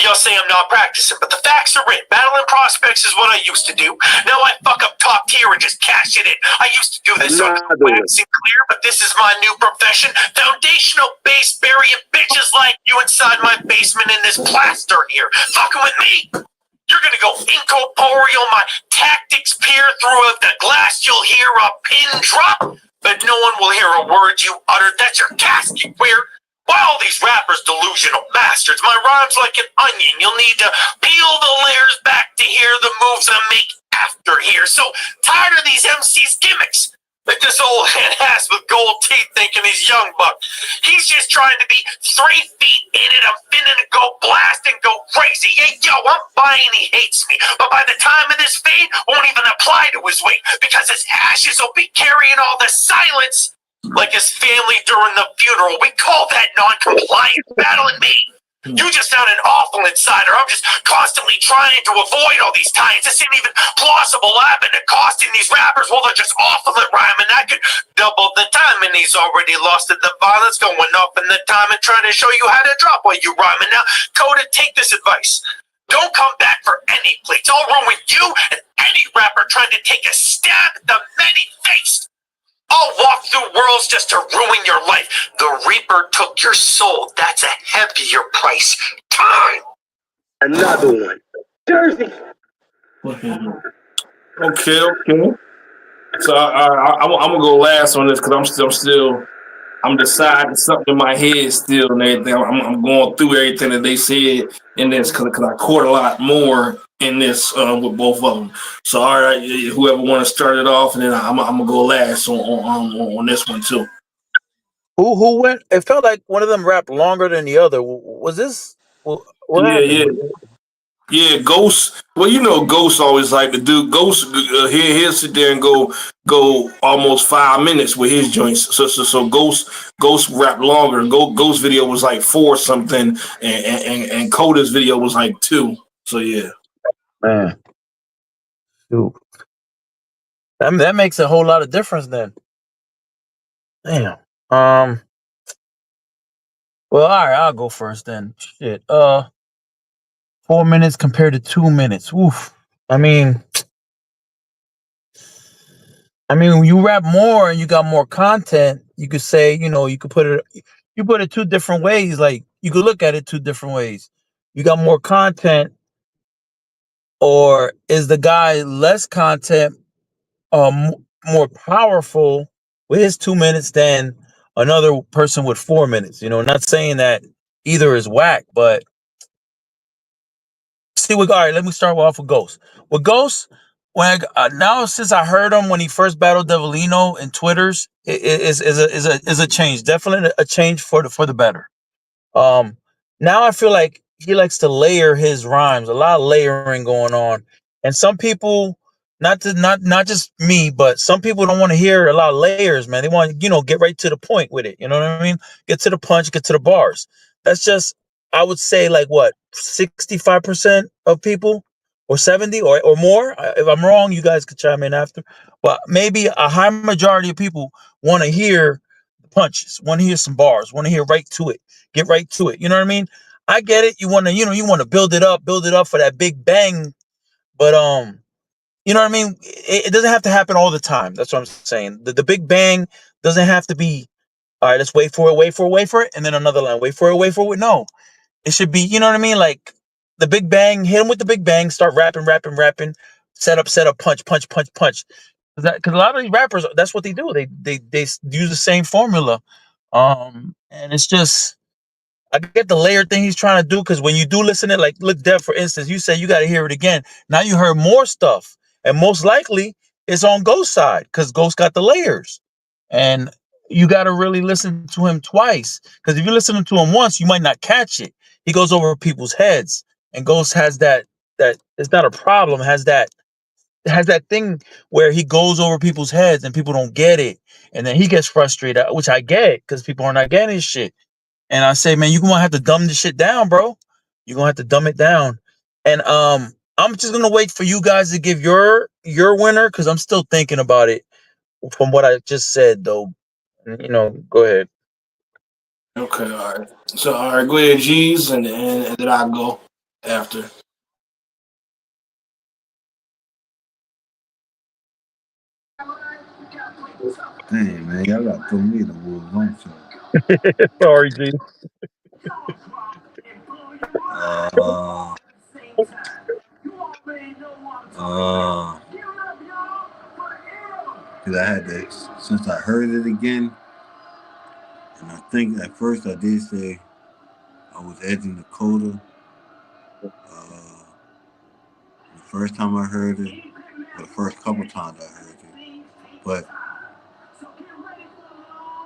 Y'all say I'm not practicing, but the facts are written. Battling prospects is what I used to do. Now I fuck up top tier and just cash it in. I used to do this on wax and clear, but this is my new profession. Foundational base burying bitches like you inside my basement in this plaster here. Fucking with me. You're gonna go incorporeal. My tactics peer through the glass. You'll hear a pin drop, but no one will hear a word you uttered. That's your casket queer. Why all these rappers delusional bastards? My rhyme's like an onion. You'll need to peel the layers back to hear the moves I make after here. So tired of these MCs gimmicks. Like this old head ass with gold teeth thinking he's young buck. He's just trying to be 3 feet in it. I'm finna to go blast and go crazy. Yeah, yo, I'm buying he hates me. But by the time of this fade, won't even apply to his weight because his ashes will be carrying all the silence. Like his family during the funeral. We call that non-compliance battling me. You just sound an awful insider. I'm just constantly trying to avoid all these tie-ins. This ain't even plausible. I've been accosting these rappers while they're just awful at rhyming. I could double the time, and he's already lost at the violence, going up in the time and trying to show you how to drop while you rhyming. Now, Coda, take this advice. Don't come back for any plates. I'll ruin you and any rapper trying to take a stab at the many-faced. I'll walk through worlds just to ruin your life. The Reaper took your soul. That's a heavier price. Time. Another one. Jersey. Okay. So I'm gonna go last on this because I'm deciding something in my head still and everything. I'm going through everything that they said in this because I caught a lot more in this with both of them. So all right, whoever want to start it off, and then I'm gonna go last on this one too. Who went? It felt like one of them rapped longer than the other. Was this? What happened? Yeah, Ghost. Well, you know, Ghost always like to do. Ghost, he'll sit there and go almost 5 minutes with his joints. So Ghost rap longer. Ghost video was like 4 something, and Coda's video was like 2. So yeah, Man, shoot. That makes a whole lot of difference then. Damn. Well, all right, I'll go first then. Shit. 4 minutes compared to 2 minutes. Oof. I mean, I mean, when you rap more and you got more content, you could say, you could put it two different ways. Like you could look at it two different ways. You got more content, or is the guy less content, more powerful with his 2 minutes than another person with 4 minutes? Not saying that either is whack, but see, all right, let me start off with Ghost. With Ghost, now since I heard him when he first battled Devolino in Twitters, it is a change, definitely a change for the better. Now I feel like he likes to layer his rhymes, a lot of layering going on, and some people, not just me, but some people don't want to hear a lot of layers, man. They want get right to the point with it. You know what I mean? Get to the punch, get to the bars. That's just, I would say, like what, 65% of people, or 70, or more. If I'm wrong, you guys could chime in after. But maybe a high majority of people want to hear the punches, want to hear some bars, want to hear right to it. Get right to it. You know what I mean? I get it. You want to build it up for that big bang. But you know what I mean? It doesn't have to happen all the time. That's what I'm saying. The big bang doesn't have to be, all right, let's wait for it, and then another line, wait for it. No. It should be, you know what I mean? Like the big bang, hit him with the big bang, start rapping, set up, punch. Because a lot of these rappers, that's what they do. They use the same formula. And it's just, I get the layer thing he's trying to do, because when you do listen to it, like, look, Dev, for instance, you say you got to hear it again. Now you heard more stuff, and most likely it's on Ghost side, because Ghost got the layers, and you got to really listen to him twice, because if you listen to him once, you might not catch it. He goes over people's heads, and Ghost has that it's not a problem. Has that thing where he goes over people's heads and people don't get it, and then he gets frustrated, which I get, because people are not getting his shit. And I say, man, you're gonna have to dumb this shit down, bro. You're gonna have to dumb it down. And I'm just gonna wait for you guys to give your winner, because I'm still thinking about it from what I just said, though. Go ahead. Okay, all right. So, all right, go ahead, G's, and then I'll go after. Damn, man, y'all got to throw me the wolves on show. Sorry, G. Because I had to, since I heard it again, and I think at first I did say I was edging Dakota. The first time I heard it, or the first couple times I heard it, but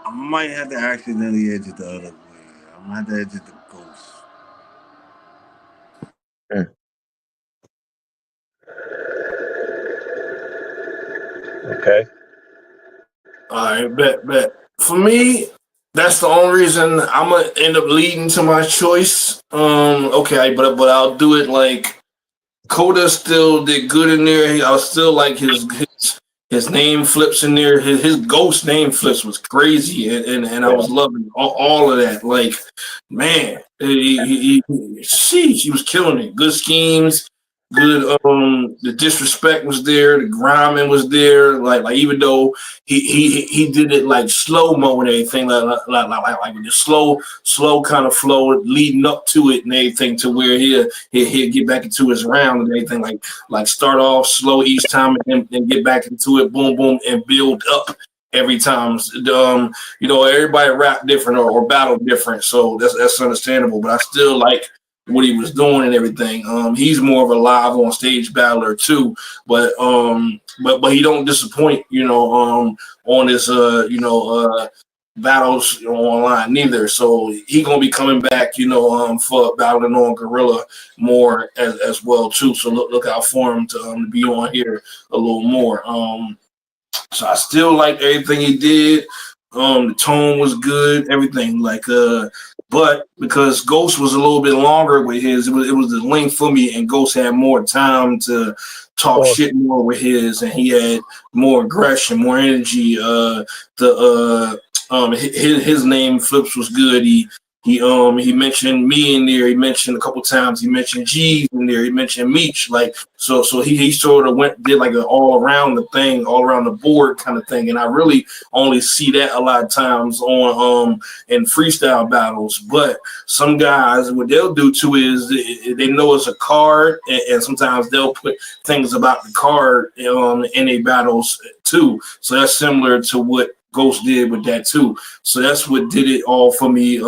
I might have to accidentally edge it the other way. I might have to edge it the Ghost. Okay. All right, bet. For me, that's the only reason I'm gonna end up leading to my choice. Okay, but I'll do it like Coda still did good in there. I still like his name flips in there. His Ghost name flips was crazy, and I was loving all of that. Like, man, he was killing it. Good schemes. Good. The disrespect was there. The grinding was there. Like even though he did it like slow mo and everything, like the slow kind of flow leading up to it and everything, to where he'll get back into his round and everything. Like start off slow each time and get back into it, boom boom, and build up every time. Everybody rap different or battle different, so that's understandable. But I still like what he was doing and everything. He's more of a live on stage battler too, but he don't disappoint, on his battles online neither. So he gonna be coming back, for battling on Gorilla more as well too. So look out for him to be on here a little more. So I still like everything he did. The tone was good, everything but because Ghost was a little bit longer with his, it was the length for me, and Ghost had more time to talk shit more with his, and he had more aggression, more energy. His name flips was good. He He mentioned me in there. He mentioned a couple times. He mentioned G's in there. He mentioned Meech. Like so he sort of did like an all around the board kind of thing. And I really only see that a lot of times on in freestyle battles. But some guys, what they'll do too is they know it's a card, and sometimes they'll put things about the card in their battles too. So that's similar to what Ghost did with that too. So that's what did it all for me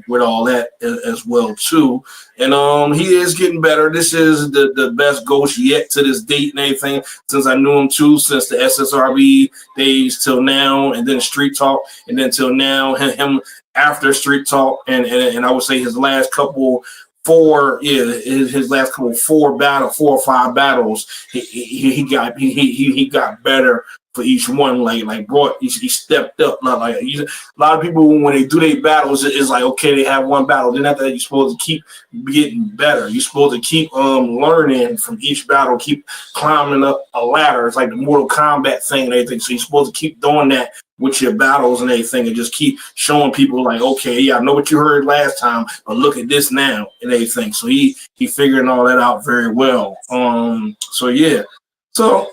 with all that as well too. And he is getting better. This is the best Ghost yet to this date and everything, since I knew him too, since the SSRB days till now, and then Street Talk, and then till now him after Street Talk, and I would say his last couple four or five battles, he got better for each one. He stepped up. A lot of people, when they do their battles, it's like, okay, they have one battle, then after that you're supposed to keep getting better. You're supposed to keep learning from each battle, keep climbing up a ladder. It's like the Mortal Kombat thing and everything. So you're supposed to keep doing that with your battles and everything, and just keep showing people like, okay, yeah, I know what you heard last time, but look at this now and everything. So he figuring all that out very well. So yeah, so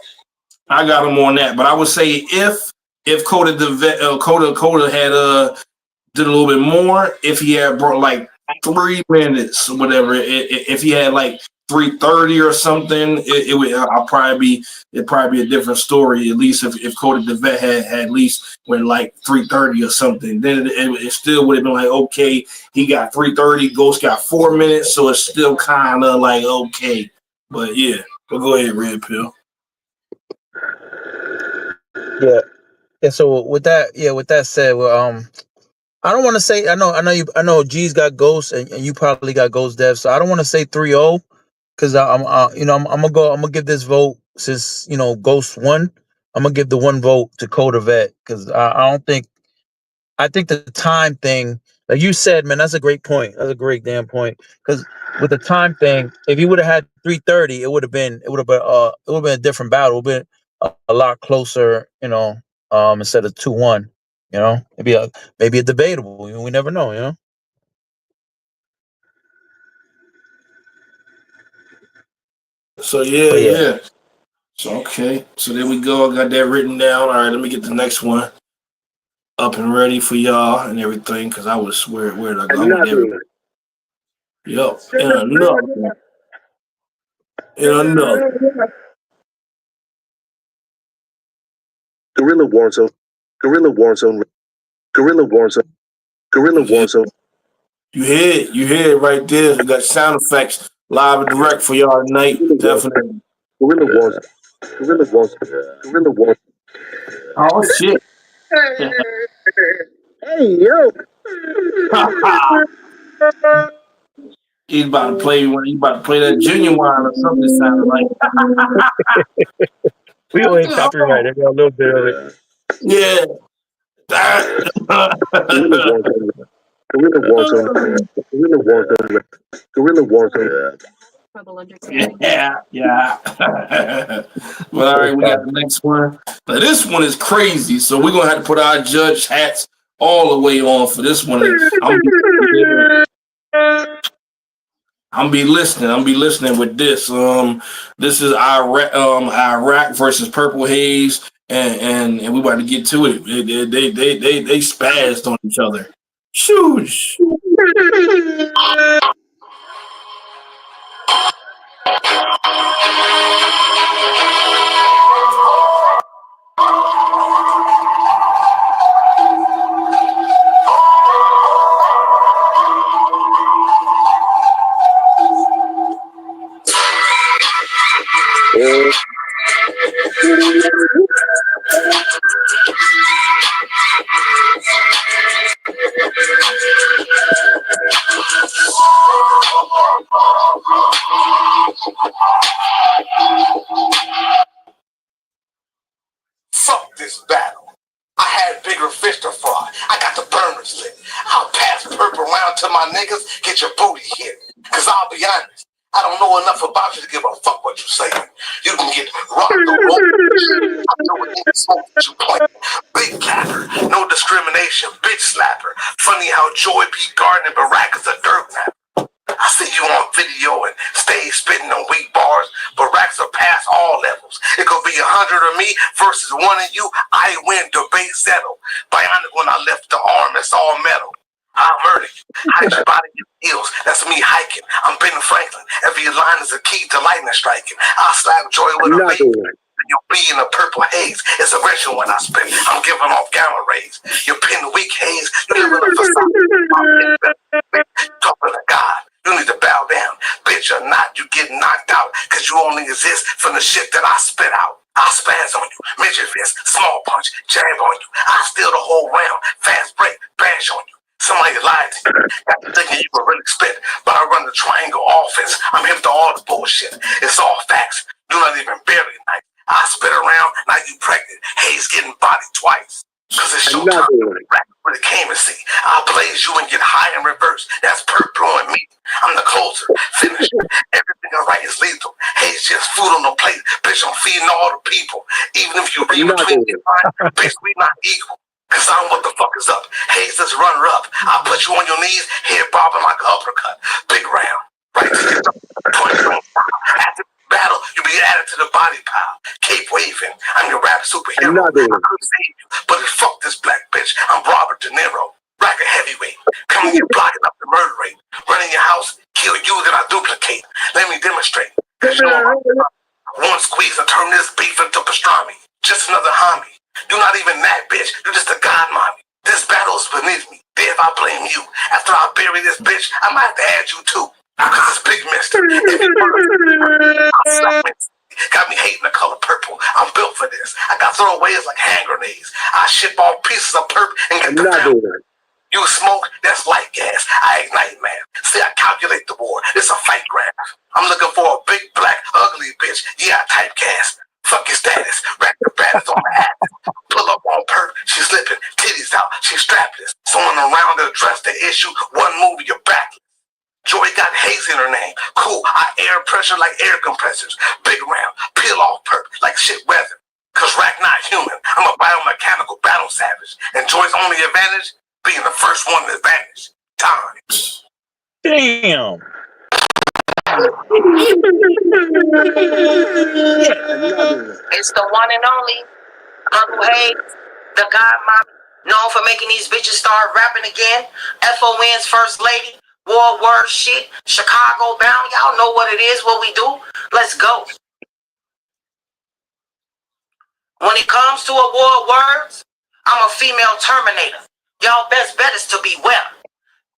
I got him on that. But I would say if Coda had did a little bit more, if he had brought like 3 minutes or whatever, if he had like 3:30 or something, it'd probably be a different story. At least if Coda DeVette had at least went like 3:30 or something, then it still would have been like, okay, he got 3:30, Ghost got 4 minutes, so it's still kind of like okay. But yeah, but go ahead, Red Pill. Yeah. So with that said, well, I don't want to say, I know G's got Ghost and you probably got Ghost Dev, so I don't want to say 3-0 because I'm gonna give this vote, since Ghost won. I'm gonna give the 1 vote to Coda Vet, because I think the time thing, like you said, man, that's a great point. That's a great damn point. Because with the time thing, if you would have had 3:30, it would have been a different battle. It would have been a lot closer, instead of 2-1. Maybe a debatable. We never know. So yeah. So okay. So there we go. I got that written down. All right, let me get the next one up and ready for y'all and everything, because I was where did I go? Yup. And another. Gorilla Warzone. You hear it right there. We got sound effects live and direct for y'all tonight. Definitely. Gorilla Warzone. Oh shit. Hey yo. He's about to play that Genuine or something. It sounded like. We only copyrighted a little bit of it. Yeah. Gorilla Warzone. Yeah. Well, all right, we got the next one. Now this one is crazy, so we're gonna have to put our judge hats all the way on for this one. I'm be listening with this. This is Iraq versus Purple Haze, and we about to get to it. They spazzed on each other. Shoosh. Fuck this battle. I had bigger fish to fry. I got the burners lit. I'll pass purple around to my niggas, get your booty hit. Cause I'll be honest, I don't know enough about you to give a fuck what you say. You can get rocked the rope. I know what you play. Big capper, no discrimination, bitch slapper. Funny how Joy B. Gardner and Barack is a dirt napper. I see you on video and stay spitting on weak bars. Barack's are past all levels. It could be 100 of me versus one of you. I win, debate settle. Bionic when I left the arm, it's all metal. I'll murder you. Hide your body in heels. That's me hiking. I'm Ben Franklin. Every line is a key to lightning striking. I'll slap Joy with a baby. You'll be in a purple haze. It's aggression when I spit. I'm giving off gamma rays. You pin weak haze. You live in a facade. Talking to God. You need to bow down. Bitch or not, you get knocked out. Cause you only exist from the shit that I spit out. I'll spaz on you. Midget fist. Small punch. Jab on you. I'll steal the whole round. Fast break. Bash on you. Somebody lied to you. Got you thinking you can really spit, but I run the triangle offense. I'm hip to all the bullshit. It's all facts. You're not even barely nice. I spit around, now you pregnant. Hayes getting bodied twice. Cause it's showtime. Right where the came and see. I'll blaze you and get high in reverse. That's perp blowing me. I'm the closer. Finish. Everything I write is lethal. Hayes just food on the plate. Bitch, I'm feeding all the people. Even if you read between the lines, bitch, we not equal. Cause I don't know what the fuck is up. Hayes, let's run her up. I'll put you on your knees, head bobbing like an uppercut. Big round. Right to your 20 round. After the battle, you'll be added to the body pile. Cape waving. I'm your rap superhero. I could save you, but fuck this black bitch. I'm Robert De Niro. Rack a heavyweight. Come here, blocking up the murder rate. Run in your house, kill you, then I duplicate. Let me demonstrate. Cause you know one squeeze and turn this beef into pastrami. Just another homie. You're not even that bitch. You're just a god mommy. This battle is beneath me. Then if I blame you, after I bury this bitch, I might have to add you too. Cause it's big mister. Got me hating the color purple. I'm built for this. I got throwaways like hand grenades. I ship all pieces of perp and get the family. You smoke, that's light gas. I ignite, man. See, I calculate the war. It's a fight graph. I'm looking for a big, black, ugly bitch. Yeah, I typecast. Fuck your status. Rack the baddest on the ass. Pull up on perp. She's slipping. Titties out. She's strapless. Someone around to address the issue. One move, you're back. Joy got Hayes in her name. Cool. I air pressure like air compressors. Big round. Peel off perp like shit weather. Cause Rack not human. I'm a biomechanical battle savage. And Joy's only advantage? Being the first one to vanish. Time. Damn. It's the one and only Uncle Hayes, the godmom, known for making these bitches start rapping again. FON's first lady, war word shit, Chicago bound. Y'all know what it is, what we do. Let's go. When it comes to a war of words, I'm a female Terminator. Y'all best bet is to beware.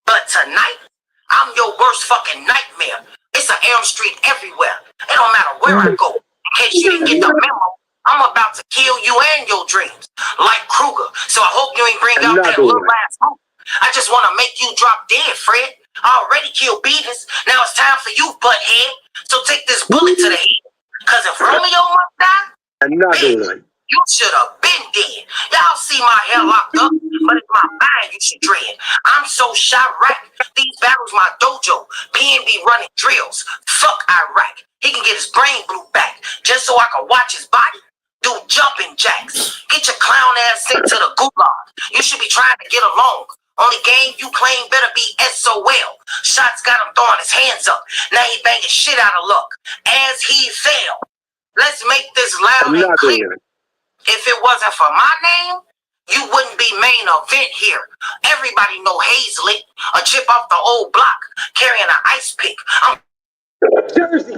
But tonight, I'm your worst fucking nightmare. It's an Elm Street everywhere. It don't matter where I go. In case you didn't get the memo, I'm about to kill you and your dreams. Like Kruger. So I hope you ain't bring out that little ass hoop. I just want to make you drop dead, Fred. I already killed Beavis. Now it's time for you, butthead. So take this bullet to the head. Cause if Romeo must die, you should have been dead. Y'all see my hair locked up, but it's my mind you should dread. I'm so shot right. These battles my dojo. PNB running drills. Fuck Iraq. He can get his brain blew back just so I can watch his body do jumping jacks. Get your clown ass sent to the gulag. You should be trying to get along. Only game you claim better be SOL. Shots got him throwing his hands up. Now he banging shit out of luck. As he fell. Let's make this loud and clear. If it wasn't for my name, you wouldn't be main event here. Everybody know Hazlett, a chip off the old block, carrying an ice pick. I'm Jersey.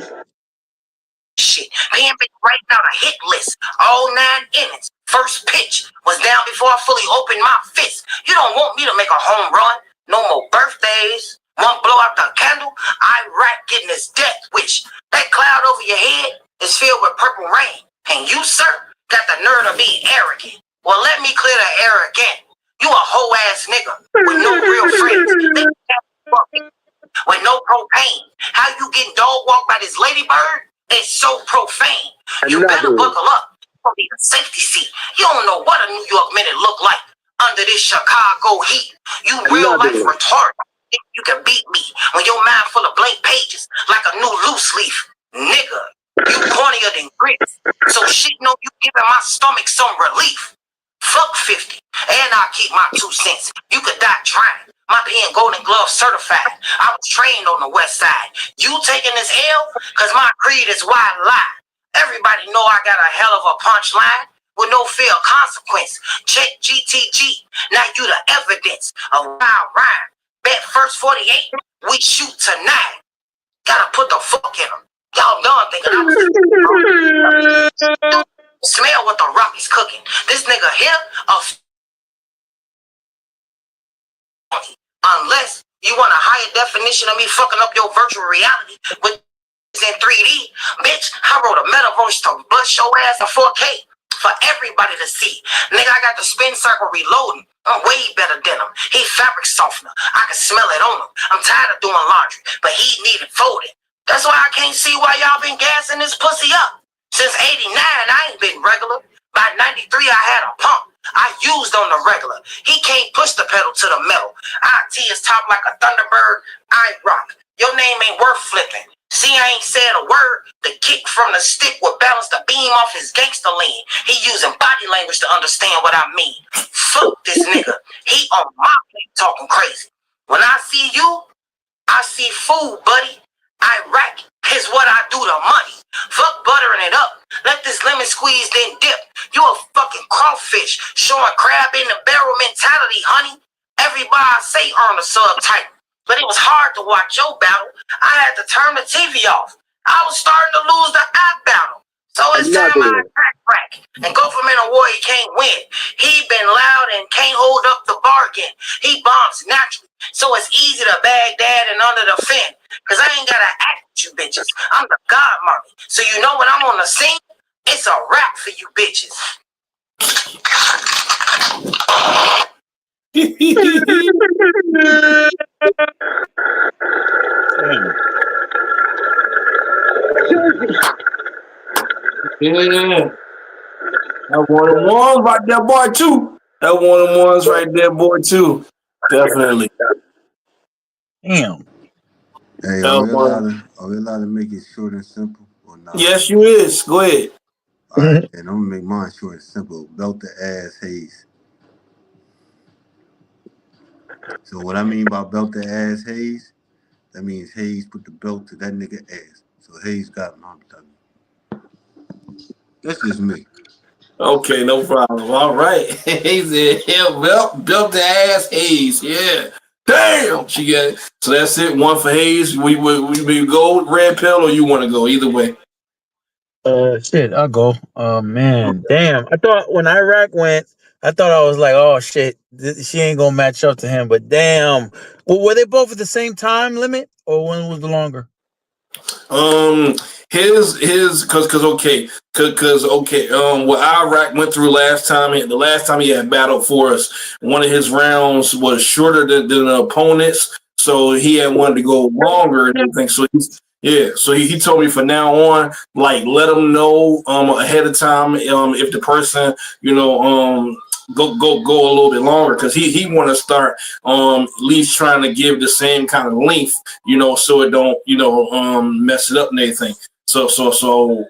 Shit, PNB writing out a hit list. All 9 innings. First pitch was down before I fully opened my fist. You don't want me to make a home run. No more birthdays. One blow out the candle. Iraq getting his death wish. That cloud over your head is filled with purple rain. And you, sir, got the nerve to be arrogant. Well, let me clear the air again. You a hoe ass nigga with no real friends. With no propane. How you getting dog walked by this ladybird? It's so profane. You better buckle up. You need a safety seat. You don't know what a New York minute look like under this Chicago heat. You real life retarded. You can beat me when your mind full of blank pages like a new loose my stomach some relief. Fuck 50, and I keep my 2 cents. You could die trying. My pen Golden Glove certified. I was trained on the west side. You taking this L? Cause my creed is wide lie. Everybody know I got a hell of a punchline with no fear of consequence. Check GTG. Now you the evidence of wild rhyme. Bet first 48, we shoot tonight. Gotta put the fuck in them. Y'all done thinking I was smell what the rock is cooking. This nigga here, unless you want a higher definition of me fucking up your virtual reality with in 3D, bitch, I wrote a metaverse to bust your ass in 4K for everybody to see. Nigga, I got the spin circle reloading. I'm way better than him. He fabric softener. I can smell it on him. I'm tired of doing laundry, but he needed folded. That's why I can't see why y'all been gassing this pussy up. Since 89, I ain't been regular. By 93, I had a pump. I used on the regular. He can't push the pedal to the metal. IT is top like a Thunderbird. I rock. Your name ain't worth flipping. See, I ain't said a word. The kick from the stick would balance the beam off his gangster lean. He using body language to understand what I mean. Fuck this nigga. He on my plate talking crazy. When I see you, I see food, buddy. Iraq is what I do to money. Fuck buttering it up. Let this lemon squeeze then dip. You a fucking crawfish showing crab in the barrel mentality, honey. Everybody I say earn a subtitle. But it was hard to watch your battle. I had to turn the TV off. I was starting to lose the app battle. So it's time I attack rack and go from in a war he can't win. He been loud and can't hold up the bargain. He bombs naturally. So it's easy to Baghdad and under the fin. Cause I ain't gotta act with you bitches. I'm the god mommy. So you know when I'm on the scene, it's a rap for you bitches. Yeah. That one of the ones right there, boy, too. That one of the ones right there, boy, too. Definitely. Damn. Hey, are we allowed to make it short and simple or not? Yes, you is. Go ahead. All right, and I'm gonna make mine short and simple. Belt the ass Hayes. So what I mean by belt the ass Hayes, that means Hayes put the belt to that nigga ass. So Hayes got him. I'm telling you. That's just me. Okay, no problem. All right. He said, yeah, belt the ass Hayes. Yeah. Damn. She got it. So that's it. One for Hayes. We go red pill or you want to go? Either way. Shit, I'll go. Man, damn. I thought when Iraq went, I thought I was like, oh shit, she ain't gonna match up to him. But damn, were they both at the same time limit, or when was the longer? His cause what Iraq went through last time, the last time he had battled for us, one of his rounds was shorter than the opponents, so he had wanted to go longer and everything. So he told me from now on, like, let him know ahead of time if the person go a little bit longer, because he want to start at least trying to give the same kind of length, so it don't mess it up and everything. So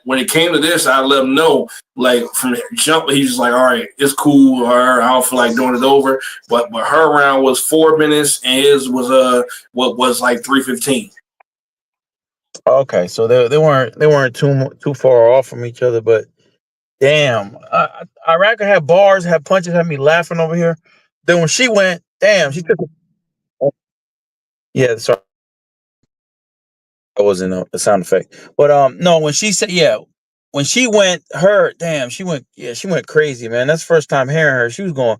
when it came to this, I let him know, like, from the jump, he's just like, all right, it's cool, or I don't feel like doing it over. But her round was 4 minutes and his was what was like 3:15. Okay, so they weren't too far off from each other, but damn, Iraq had bars, had punches, had me laughing over here. Then when she went, damn, she took. Yeah, sorry, that wasn't a sound effect. But no, when she said, when she went, she went crazy, man. That's the first time hearing her. She was going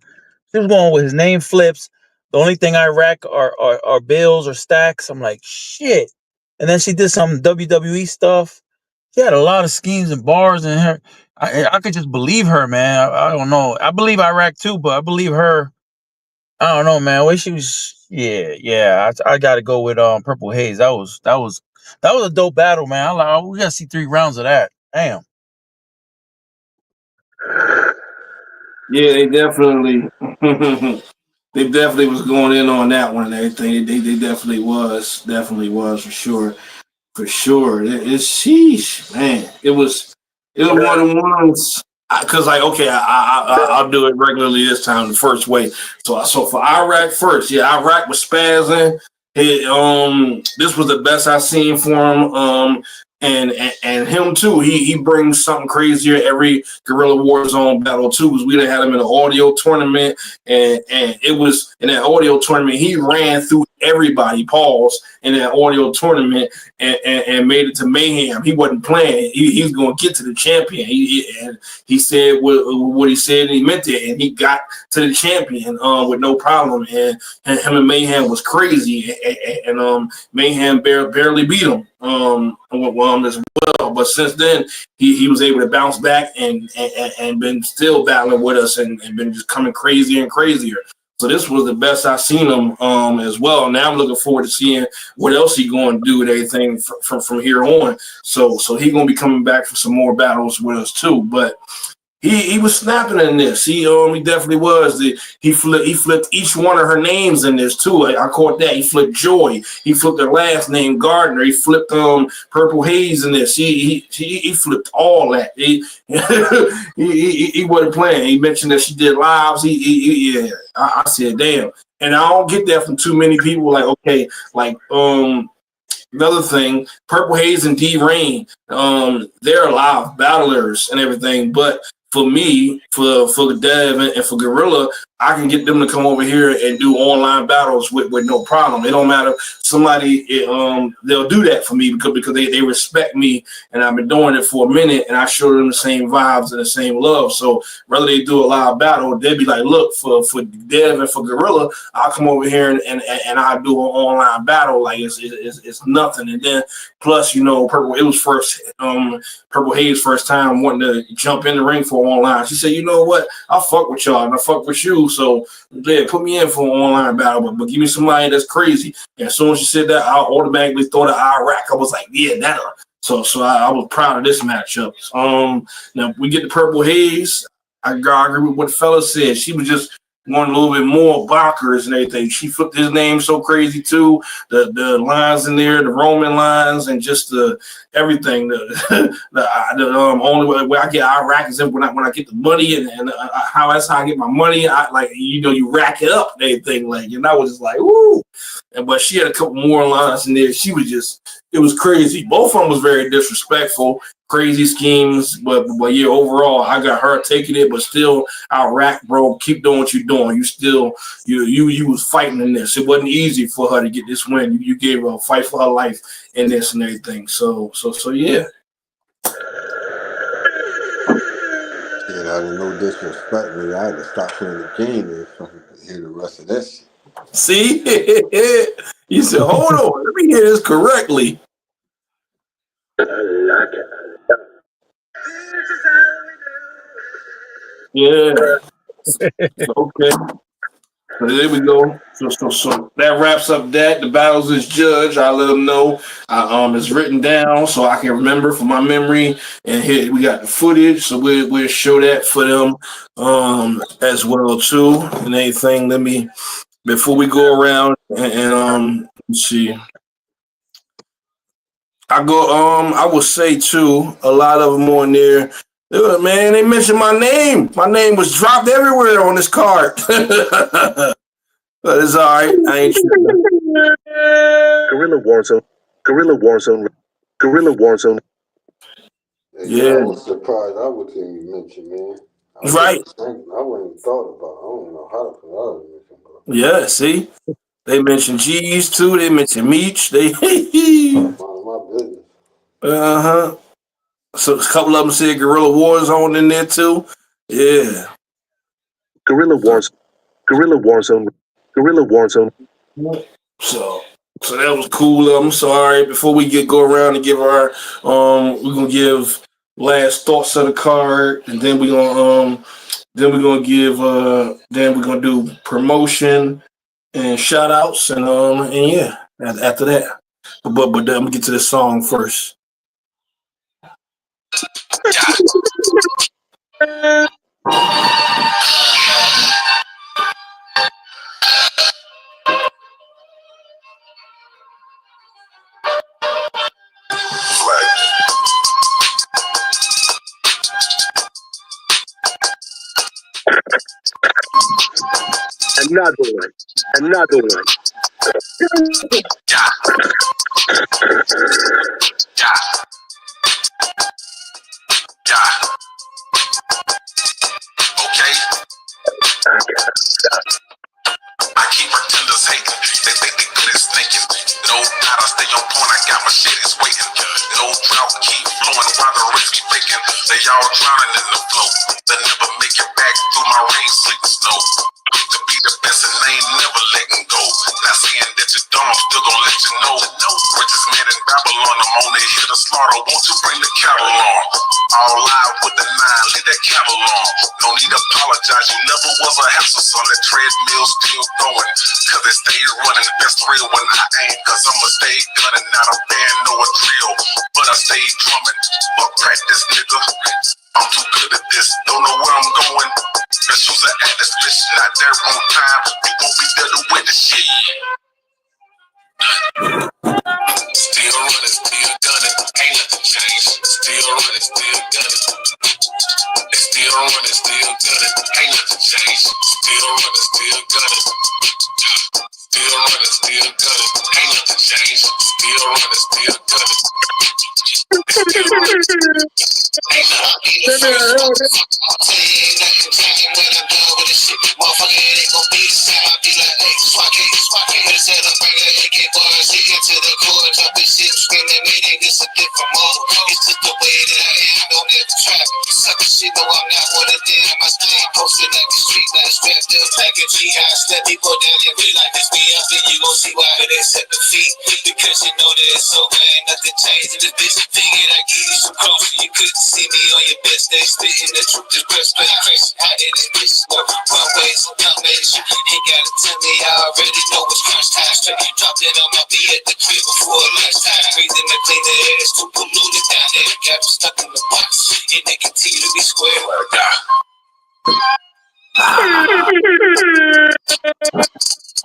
with his name flips. The only thing Iraq are bills or stacks. I'm like, shit. And then she did some WWE stuff. She had a lot of schemes and bars in her. I could just believe her, man. I don't know. I believe Iraq too, but I believe her. I don't know, man. Way she was, yeah. I got to go with Purple Haze. That was a dope battle, man. We got to see 3 rounds of that. Damn. Yeah, they definitely was going in on that one and everything. They definitely was for sure. It's sheesh, man. It was one of the ones. because I'll do it regularly this time the first way. So for Iraq first, Iraq was spazzing. This was the best I seen for him. And him too. He brings something crazier every Guerrilla Warzone battle too. Because we done had him in an audio tournament, and it was in that audio tournament he ran through everybody. Pause in that audio tournament and made it to Mayhem. He wasn't playing. He was going to get to the champion. He said what he said, and he meant it, and he got to the champion with no problem. And him and Mayhem was crazy, and Mayhem barely beat him. As well, but since then he was able to bounce back and been still battling with us and been just coming crazier and crazier. So this was the best I've seen him as well. Now I'm looking forward to seeing what else he going to do with everything from here on. So he going to be coming back for some more battles with us too. But he was snapping in this. He definitely was. He flipped each one of her names in this too. I caught that. He flipped Joy. He flipped her last name Gardner. He flipped Purple Haze in this. He flipped all that. He wasn't playing. He mentioned that she did lives. I said damn. And I don't get that from too many people. Another thing, Purple Haze and D-Rain, they're live battlers and everything, but for me, for Dev and for Gorilla, I can get them to come over here and do online battles with no problem. It don't matter. Somebody, they'll do that for me because they respect me, and I've been doing it for a minute, and I show them the same vibes and the same love. So whether they do a live battle, they'll be like, look, for Dev and for Gorilla, I'll come over here and I'll do an online battle. Like it's nothing. And then plus, Purple Haze first time wanting to jump in the ring for online. She said, you know what? I'll fuck with y'all and I'll fuck with you. So yeah, put me in for an online battle, but give me somebody that's crazy. And as soon as she said that, I automatically thought of Iraq. I was like, yeah, that. So I was proud of this matchup. Now we get the Purple Haze. I agree with what the fella said. She was just wanting a little bit more blockers and everything. She flipped his name so crazy too. The lines in there, the Roman lines, and just the everything. The only way I get Iraq is when I get the money and how that's how I get my money. You rack it up and everything and I was just like, woo. But she had a couple more lines in there. She was just, it was crazy. Both of them was very disrespectful. Crazy schemes, but yeah, overall, I got her taking it, but still, Iraq, bro, keep doing what you're doing. You still, you was fighting in this. It wasn't easy for her to get this win. You gave her a fight for her life in this and everything. So yeah. Yeah, I didn't no disrespect me. I had to stop playing the game if I could hear the rest of this. See, you said, hold on, let me hear this correctly. Yeah. Okay. So there we go. So that wraps up that. The battles is judged. I let them know. It's written down so I can remember from my memory. And here we got the footage, so we'll show that for them as well too. And anything. Let me before we go around and let's see. I would say too, a lot of them on there. Man, they mentioned my name. My name was dropped everywhere on this card. But it's all right. I ain't tripping. Guerrilla Warzone. Yeah, I was surprised. I would think you mentioned, man. Right. I wouldn't even thought about it. I don't know how to put out mention, bro. Yeah, see? They mentioned G's too. They mentioned Meech. They my business. Uh-huh. So a couple of them said Guerrilla Warzone in there too. Yeah. Guerrilla Warzone. So that was cool of them. So all right, before we go around and give our we're gonna give last thoughts of the card, and then we're gonna do promotion and shout outs and yeah, after that. But I'm gonna get to the song first. Another one. Another one. Yeah. Yeah. Yeah. Okay. I keep pretenders hating. They think they good at sneaking. No doubt I stay on point. I got my shit is waiting. No drought keep flowing while the rest be faking. They all drowning in the flow. They never make it back through my rain, sleet, and snow. To be the best and they ain't never letting go. Not saying that you don't, I'm still gonna let you know. Richest man in Babylon, I'm on the hill to slaughter. Won't you bring the cattle on? All live with the 9, leave that cattle on. No need to apologize, you never was a hassle, son. That treadmill still going. Cause it stayed running, best real when I ain't. Cause I'ma stay gunning, not a band, no a drill. But I stay drumming, fuck practice, nigga. I'm too good at this, don't know where I'm going. The shoes are at this bitch, not there on time. You won't be there to witness shit. Still running, still gunning, ain't nothing changed. Still running, still gunning. They still running, still gunning, ain't nothing changed. Still running, still gunning. Still running, still gunning, ain't nothing changed. Still running, still gunning. Still running. Ain't nothing changed. Nothing changing when I'm done with this shit. Motherfucker, it ain't gon' be the same. I be like, hey, swat it. When it's set up, bring the AK bars, hit into the core, jumping shit, screaming, mayday, this a different mode. It's just the way that I am, don't ever trap. Sucker shit, no, I'm not one of them. I stay posted like the street, like strapped up like a G. I step people down and be like, this me up, and you gon' see why they set the feet. Because you know that it's over, ain't nothing changed in this bitch. Figured I give you some closure, you couldn't see me on your best day. Spitting the truth, just press play, crazy. How did this bitch work? One ways, come at you. Ain't gotta tell me, I already know it's crunch time. Straight dropped it on my beat at the crib before lunchtime. Breathing to clean the air, it's too polluted down there. Got you stuck in the box, and they continue to be square.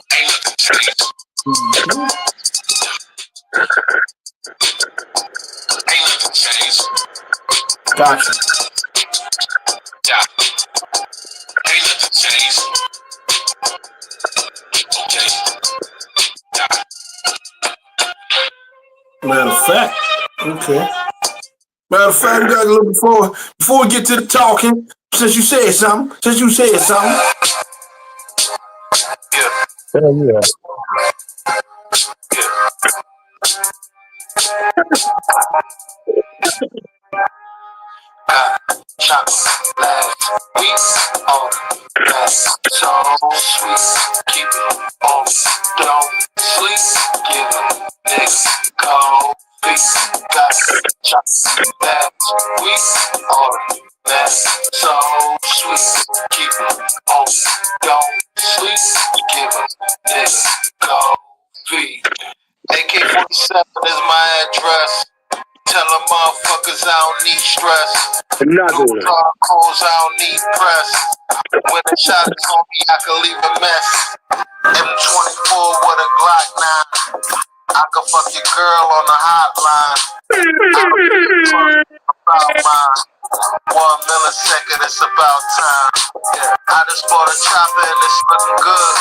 Ain't nothing changed. Ain't nothing changed. Gotcha. Yeah. Ain't nothing changed. Okay. Yeah. Matter of fact. Okay. Matter of fact, we gotta look before we get to the talking. Since you said something. Yeah. Hell yeah. Chops, laugh, weeks, all that so sweet. Keep it on, don't sleep. Give it next call. Peace, got chops, laugh, weeks, all that so sweet. Keep it on, don't sleep. Give it next call. AK-47 is my address. Tell them motherfuckers I don't need stress. Another one. Clothes, I don't need press. When the shot is on me, I can leave a mess. M24 with a Glock 9. I can fuck your girl on the hotline. I don't give a fuck about mine. 1 millisecond, it's about time. Yeah. I just bought a chopper and it's looking good.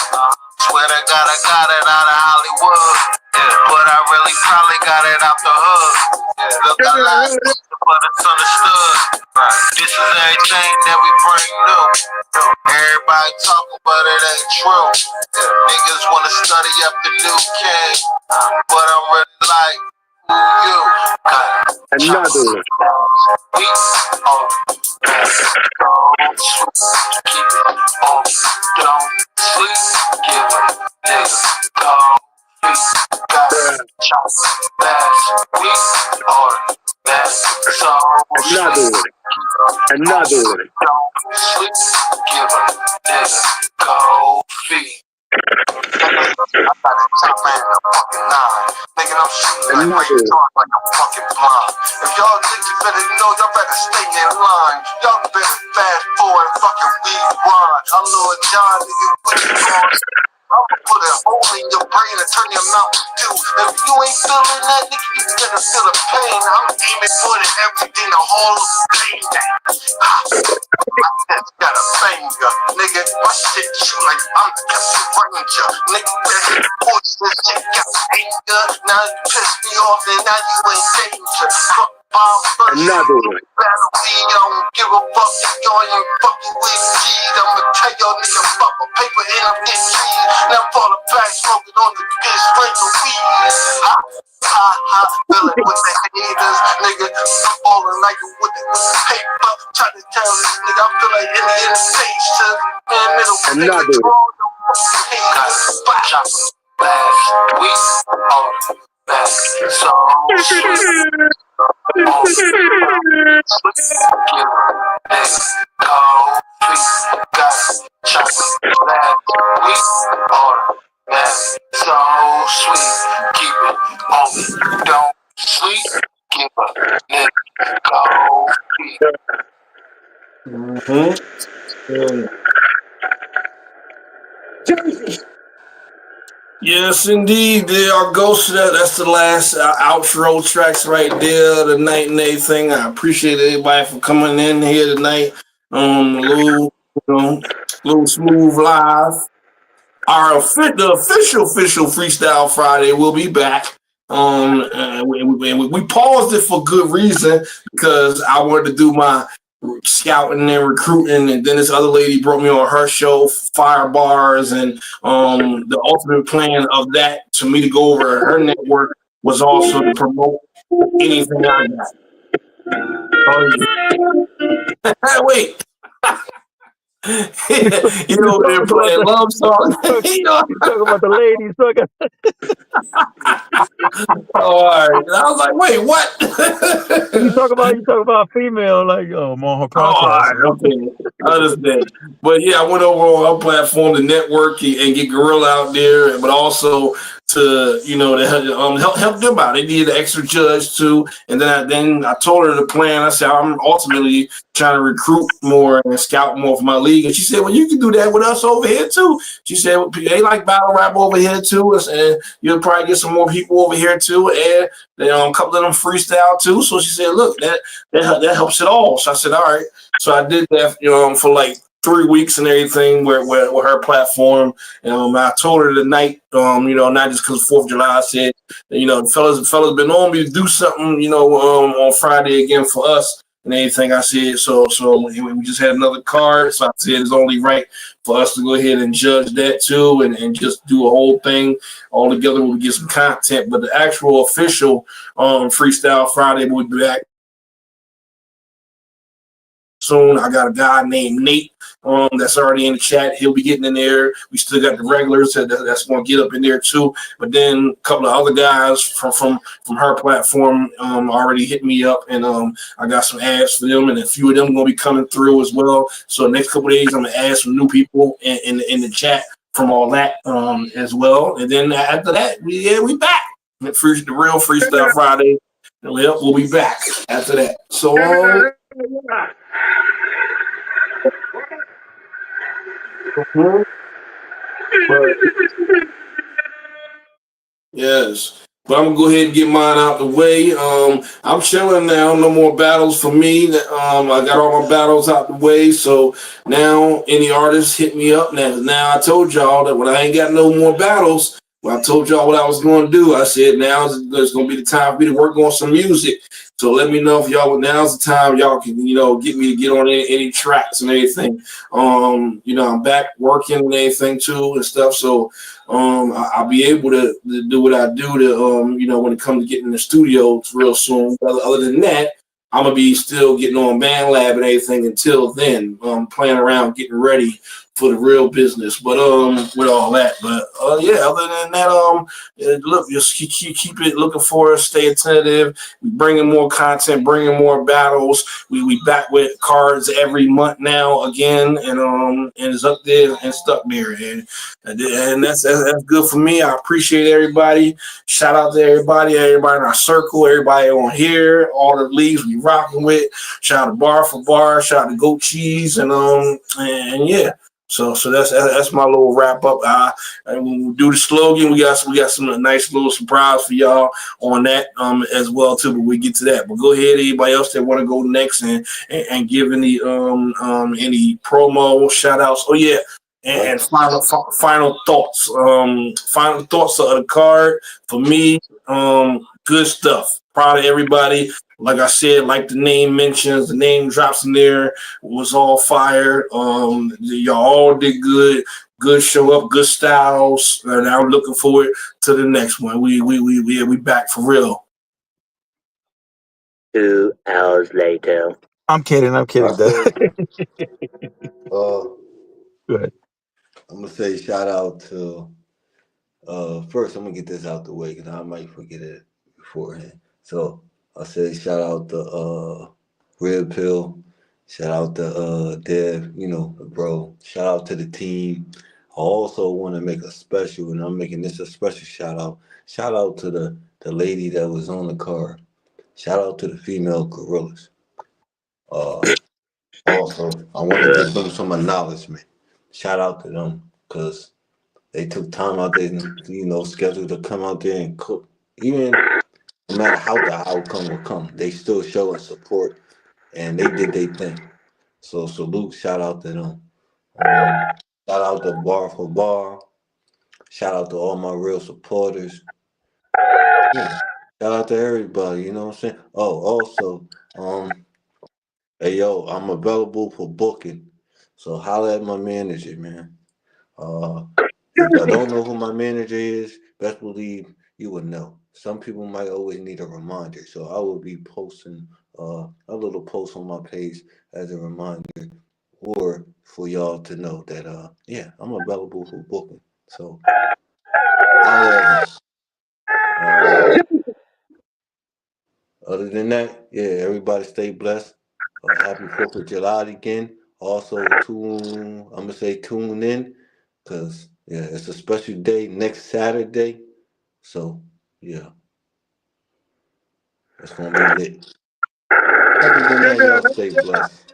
Swear to God, I got it out of Hollywood. Yeah. But I really probably got it out the hood. Yeah. Look, I lied, but it's understood. Right. This is everything that we bring new. Everybody talking, but it ain't true. Yeah. Niggas wanna study up the new king, but I'm really like, who you? Another one. We are keep it on, don't sleep, give a nigga call. Peace, got shots, bash, we are best. So Another one. Another one. don't sleep, give a nigga cold feet. I got to take man a fucking 9. Thinking I'm shooting like I'm fucking blind. If y'all think you better know, y'all better stay in line. Y'all better fast forward and fucking rewind. I'm Lord John, nigga, what you on? I'ma put a hole in your brain and turn your mouth to do. If you ain't feeling that, nigga, you better feel the pain. I'm aiming for the everything, the Hall of Fame. got a banger. Nigga, my shit shoot like I'm the Captain Ranger. Nigga, better push this check out anger. Now you piss me off and now you in danger. Fuck bomb first. Another one. Battle we don't give a fuck if you ain't fucking with G. I'ma tell your nigga fuck a paper and I'm getting cheese. Now fall the back smoking on the bitch straight to weed. Ha, feel it with the haters, nigga. I'm falling like it with the paper. Trying to tell this nigga I feel like Indian Station. Man, middle Another finger. Last week, so so sweet, keep it on me, don't sleep, give a nigga Yes, indeed. There are ghosts. That's the last outro tracks right there. The night and everything. I appreciate everybody for coming in here tonight. Little smooth live. The official Freestyle Friday will be back. We paused it for good reason because I wanted to do my scouting and recruiting, and then this other lady brought me on her show, Fire Bars, and the ultimate plan of that to me to go over her network was also to promote anything I got. Wait. You know, they're playing love songs. You know, talking about the ladies. All right. And I was like, wait, what? you talk about female, like, I'm on her podcast. All right, okay. I understand. But yeah, I went over on our platform to network and get Gorilla out there, but also to, to help them out. They needed an extra judge too. And then I told her the plan. I said, I'm ultimately trying to recruit more and scout more for my league. And she said, well, you can do that with us over here too. She said, well, they like battle rap over here too. And you'll probably get some more people over here too. And a couple of them freestyle too. So she said, look, that helps it all. So I said, all right. So I did that, for like 3 weeks and everything with her platform. I told her tonight, not just because 4th of July, I said, fellas been on me to do something, on Friday again for us and everything. I said, so we just had another card. So I said it's only right for us to go ahead and judge that too and just do a whole thing all together when we get some content. But the actual official Freestyle Friday will be back soon. I got a guy named Nate that's already in the chat. He'll be getting in there. We still got the regulars that's going to get up in there too. But then a couple of other guys from her platform already hit me up, and I got some ads for them, and a few of them going to be coming through as well. So the next couple of days, I'm going to add some new people in the chat from all that as well. And then after that, we back. The real Freestyle Friday. We'll be back after that. So. Yes, but I'm gonna go ahead and get mine out the way. I'm chilling now. No more battles for me. I got all my battles out the way. So now, any artists hit me up. Now I told y'all that when I ain't got no more battles, when I told y'all what I was going to do, I said now it's going to be the time for me to work on some music. So let me know if y'all, now's the time y'all can, get me to get on any tracks and everything. I'm back working and everything too and stuff. So I'll be able to do what I do to, when it comes to getting in the studio real soon. Other than that, I'm going to be still getting on BandLab and everything until then, playing around, getting ready for the real business. But with all that, but other than that, look, just keep it looking for us, stay attentive. We bringing more content, bringing more battles. We back with cards every month now again, and it's up there and stuck there, and that's good for me. I appreciate everybody. Shout out to everybody in our circle, everybody on here, all the leagues we rocking with. Shout out to Bar for Bar, shout out to Goat Cheese, and yeah. So that's my little wrap up. And when we do the slogan, we got some nice little surprise for y'all on that as well too. But we get to that. But go ahead, anybody else that want to go next and give any promo shout outs. Oh yeah. And final thoughts. Final thoughts of the card for me. Good stuff. Proud of everybody. Like I said, like the name mentions, the name drops in there was all fire. Y'all all did good. Good show up, good styles, and I'm looking forward to the next one. We back for real. 2 hours later. I'm kidding. Doug. Go ahead. I'm gonna say shout out to first I'm gonna get this out the way because I might forget it beforehand. So I'll say shout out to Red Pill, shout out to Dev, bro. Shout out to the team. I also want to make a special, and I'm making this a special shout out. Shout out to the lady that was on the card. Shout out to the female gorillas. Also, I want to give them some acknowledgement. Shout out to them because they took time out there, schedule to come out there and cook. Even no matter how the outcome will come, they still show us support, and they did their thing. So salute, shout out to them. Shout out to Bar for Bar. Shout out to all my real supporters. Yeah. Shout out to everybody, you know what I'm saying? Oh, also, hey yo, I'm available for booking. So holla at my manager, man. If I don't know who my manager is, best believe you would know. Some people might always need a reminder. So I will be posting a little post on my page as a reminder or for y'all to know that I'm available for booking. So other than that, everybody stay blessed. Happy 4th of July again. Also tune in because it's a special day next Saturday. So it's gonna be lit. Other than that, y'all stay blessed.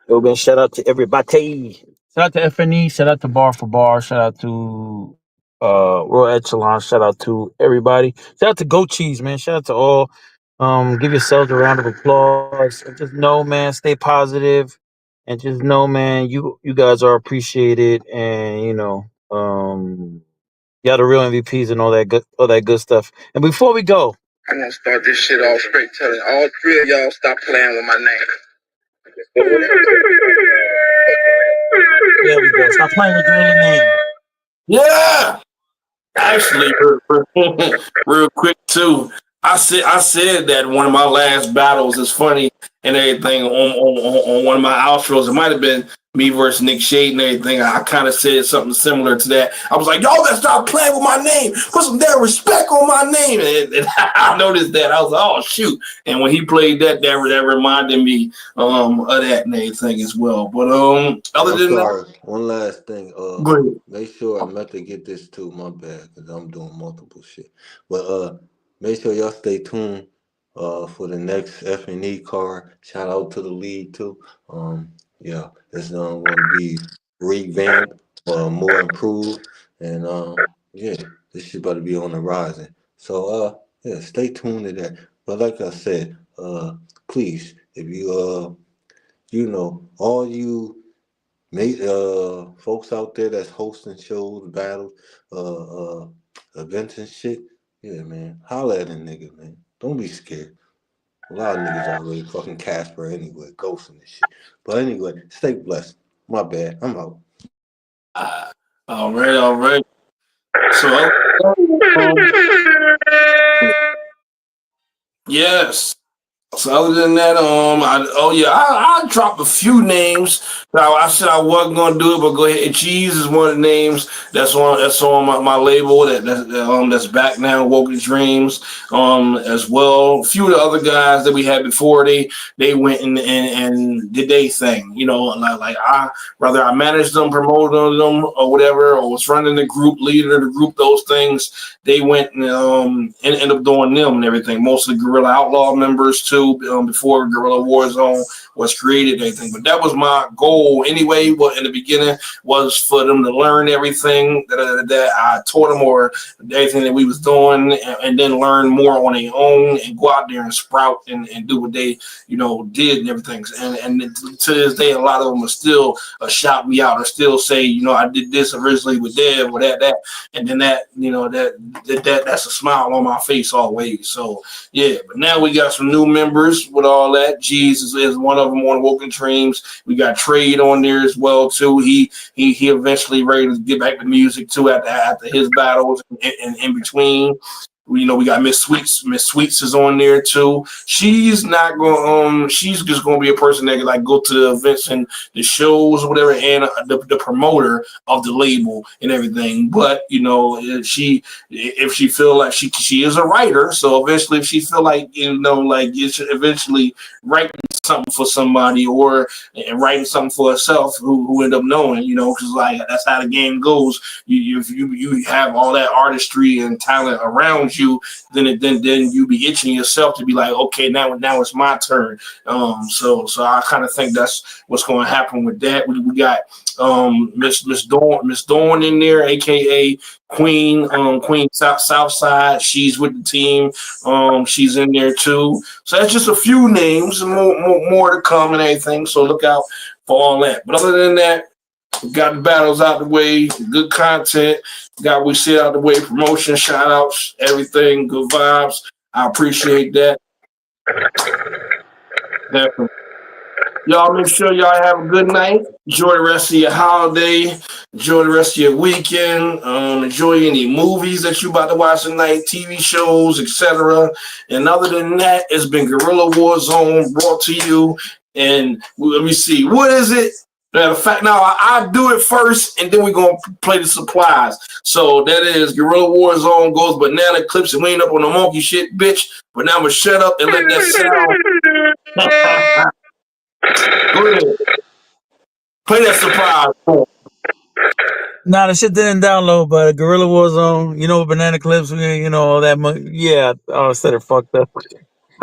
Yo, man, shout out to everybody. Shout out to FNE. Shout out to Bar for Bar. Shout out to Royal Echelon. Shout out to everybody. Shout out to Goat Cheese, man. Shout out to all. Give yourselves a round of applause. And just know, man, stay positive. And just know, man, you guys are appreciated. And y'all the real MVPs and all that good stuff. And before we go, I'm gonna start this shit off straight telling all 3 of y'all stop playing with my name. there we go. Stop playing with Gorilla name. Yeah. Actually, real quick too. I said that one of my last battles is funny and everything on one of my outros. It might have been me versus Nick Shade and everything. I kind of said something similar to that. I was like, y'all better stop playing with my name. Put some damn respect on my name. And I noticed that. I was like, oh shoot. And when he played that reminded me of that and everything as well. But other than that, one last thing. go ahead. Make sure I meant to get this too. My bad, because I'm doing multiple shit. But make sure y'all stay tuned for the next F&E card. Shout out to the league too. It's going to be revamped, more improved, and this shit about to be on the rising. So stay tuned to that. But like I said, please, if you all you folks out there that's hosting shows, battles, events and shit, man, holla at a nigga, man. Don't be scared. A lot of niggas already fucking Casper anyway, ghosting and shit. But anyway, stay blessed. My bad. I'm out. All right. So, yes. So other than that, I dropped a few names. I said I wasn't gonna do it, but go ahead. Cheese is one of the names that's on my label that's back now. Woken Dreams, as well. A few of the other guys that we had before they went and did their thing. Like I managed them, promoted them, or whatever, or was running the group, leader of the group. Those things they went and ended up doing them and everything. Most of the Guerrilla Outlaw members too. too, before Guerrilla Warzone was created and everything. But that was my goal anyway. But in the beginning was for them to learn everything that I taught them, or everything that we was doing, and then learn more on their own and go out there and sprout and do what they, did and everything. And to this day, a lot of them are still shout me out or still say, I did this originally with Dev or that, and then that's a smile on my face always. So yeah, but now we got some new members with all that. Jesus is one of them on Woken Dreams. We got Trade on there as well too. He eventually ready to get back to music too after his battles and in between. We got Miss Sweets. Miss Sweets is on there too. She's not going. She's just going to be a person that can like go to the events and the shows or whatever, and the promoter of the label and everything. But if she feel like she is a writer, so eventually if she feel like you should eventually write something for somebody or writing something for herself who end up knowing, because like that's how the game goes. If you have all that artistry and talent around you, then you be itching yourself to be like, okay, now it's my turn. So I kind of think that's what's going to happen with that. We got Miss Dawn in there, aka Queen Southside. She's with the team. She's in there too. So that's just a few names, and more to come and everything. So look out for all that. But other than that, we got the battles out the way, good content. Got we shit out the way, promotion, shout outs, everything, good vibes. I appreciate that. Definitely. Y'all make sure y'all have a good night. Enjoy the rest of your holiday. Enjoy the rest of your weekend. Enjoy any movies that you about to watch tonight, TV shows, etc. And other than that, it's been Guerrilla Warzone brought to you. And let me see, what is it? Matter of fact, now I do it first, and then we're gonna play the supplies. So that is Guerrilla Warzone goes banana clips, and we ain't up on the monkey shit, bitch. But now I'm gonna shut up and let that sound. Go ahead. Play that surprise. Nah, the shit didn't download, but Guerrilla Warzone, banana clips, all that. Yeah, I said it fucked up.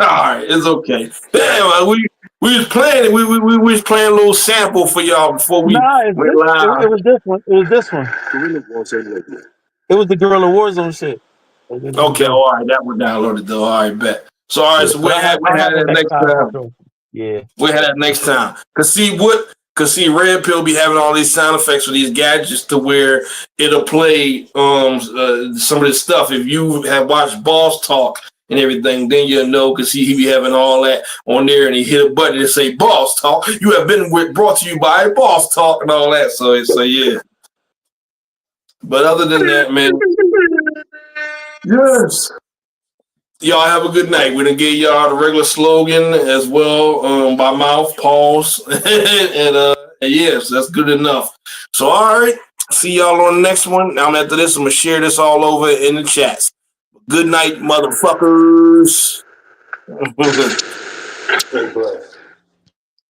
All right, it's okay. Yeah, we was playing it. We was playing a little sample for y'all before we went live. It was this one. It was this one. It was the Guerrilla Warzone shit. Okay, all right, that one downloaded though. All right, bet. So all right, so we'll have that next time. Yeah, we'll have that next time. Cause see, Red Pill be having all these sound effects for these gadgets to where it'll play some of this stuff. If you have watched Boss Talk and everything, then you'll know, because he be having all that on there, and he hit a button and say Boss Talk. You have been brought to you by Boss Talk and all that. So yeah. But other than that, man, yes. Y'all have a good night. We done gave y'all the regular slogan as well, by mouth, pause, and yes, that's good enough. So all right, see y'all on the next one. Now after this, I'm gonna share this all over in the chats. Good night, motherfuckers. Stay blessed.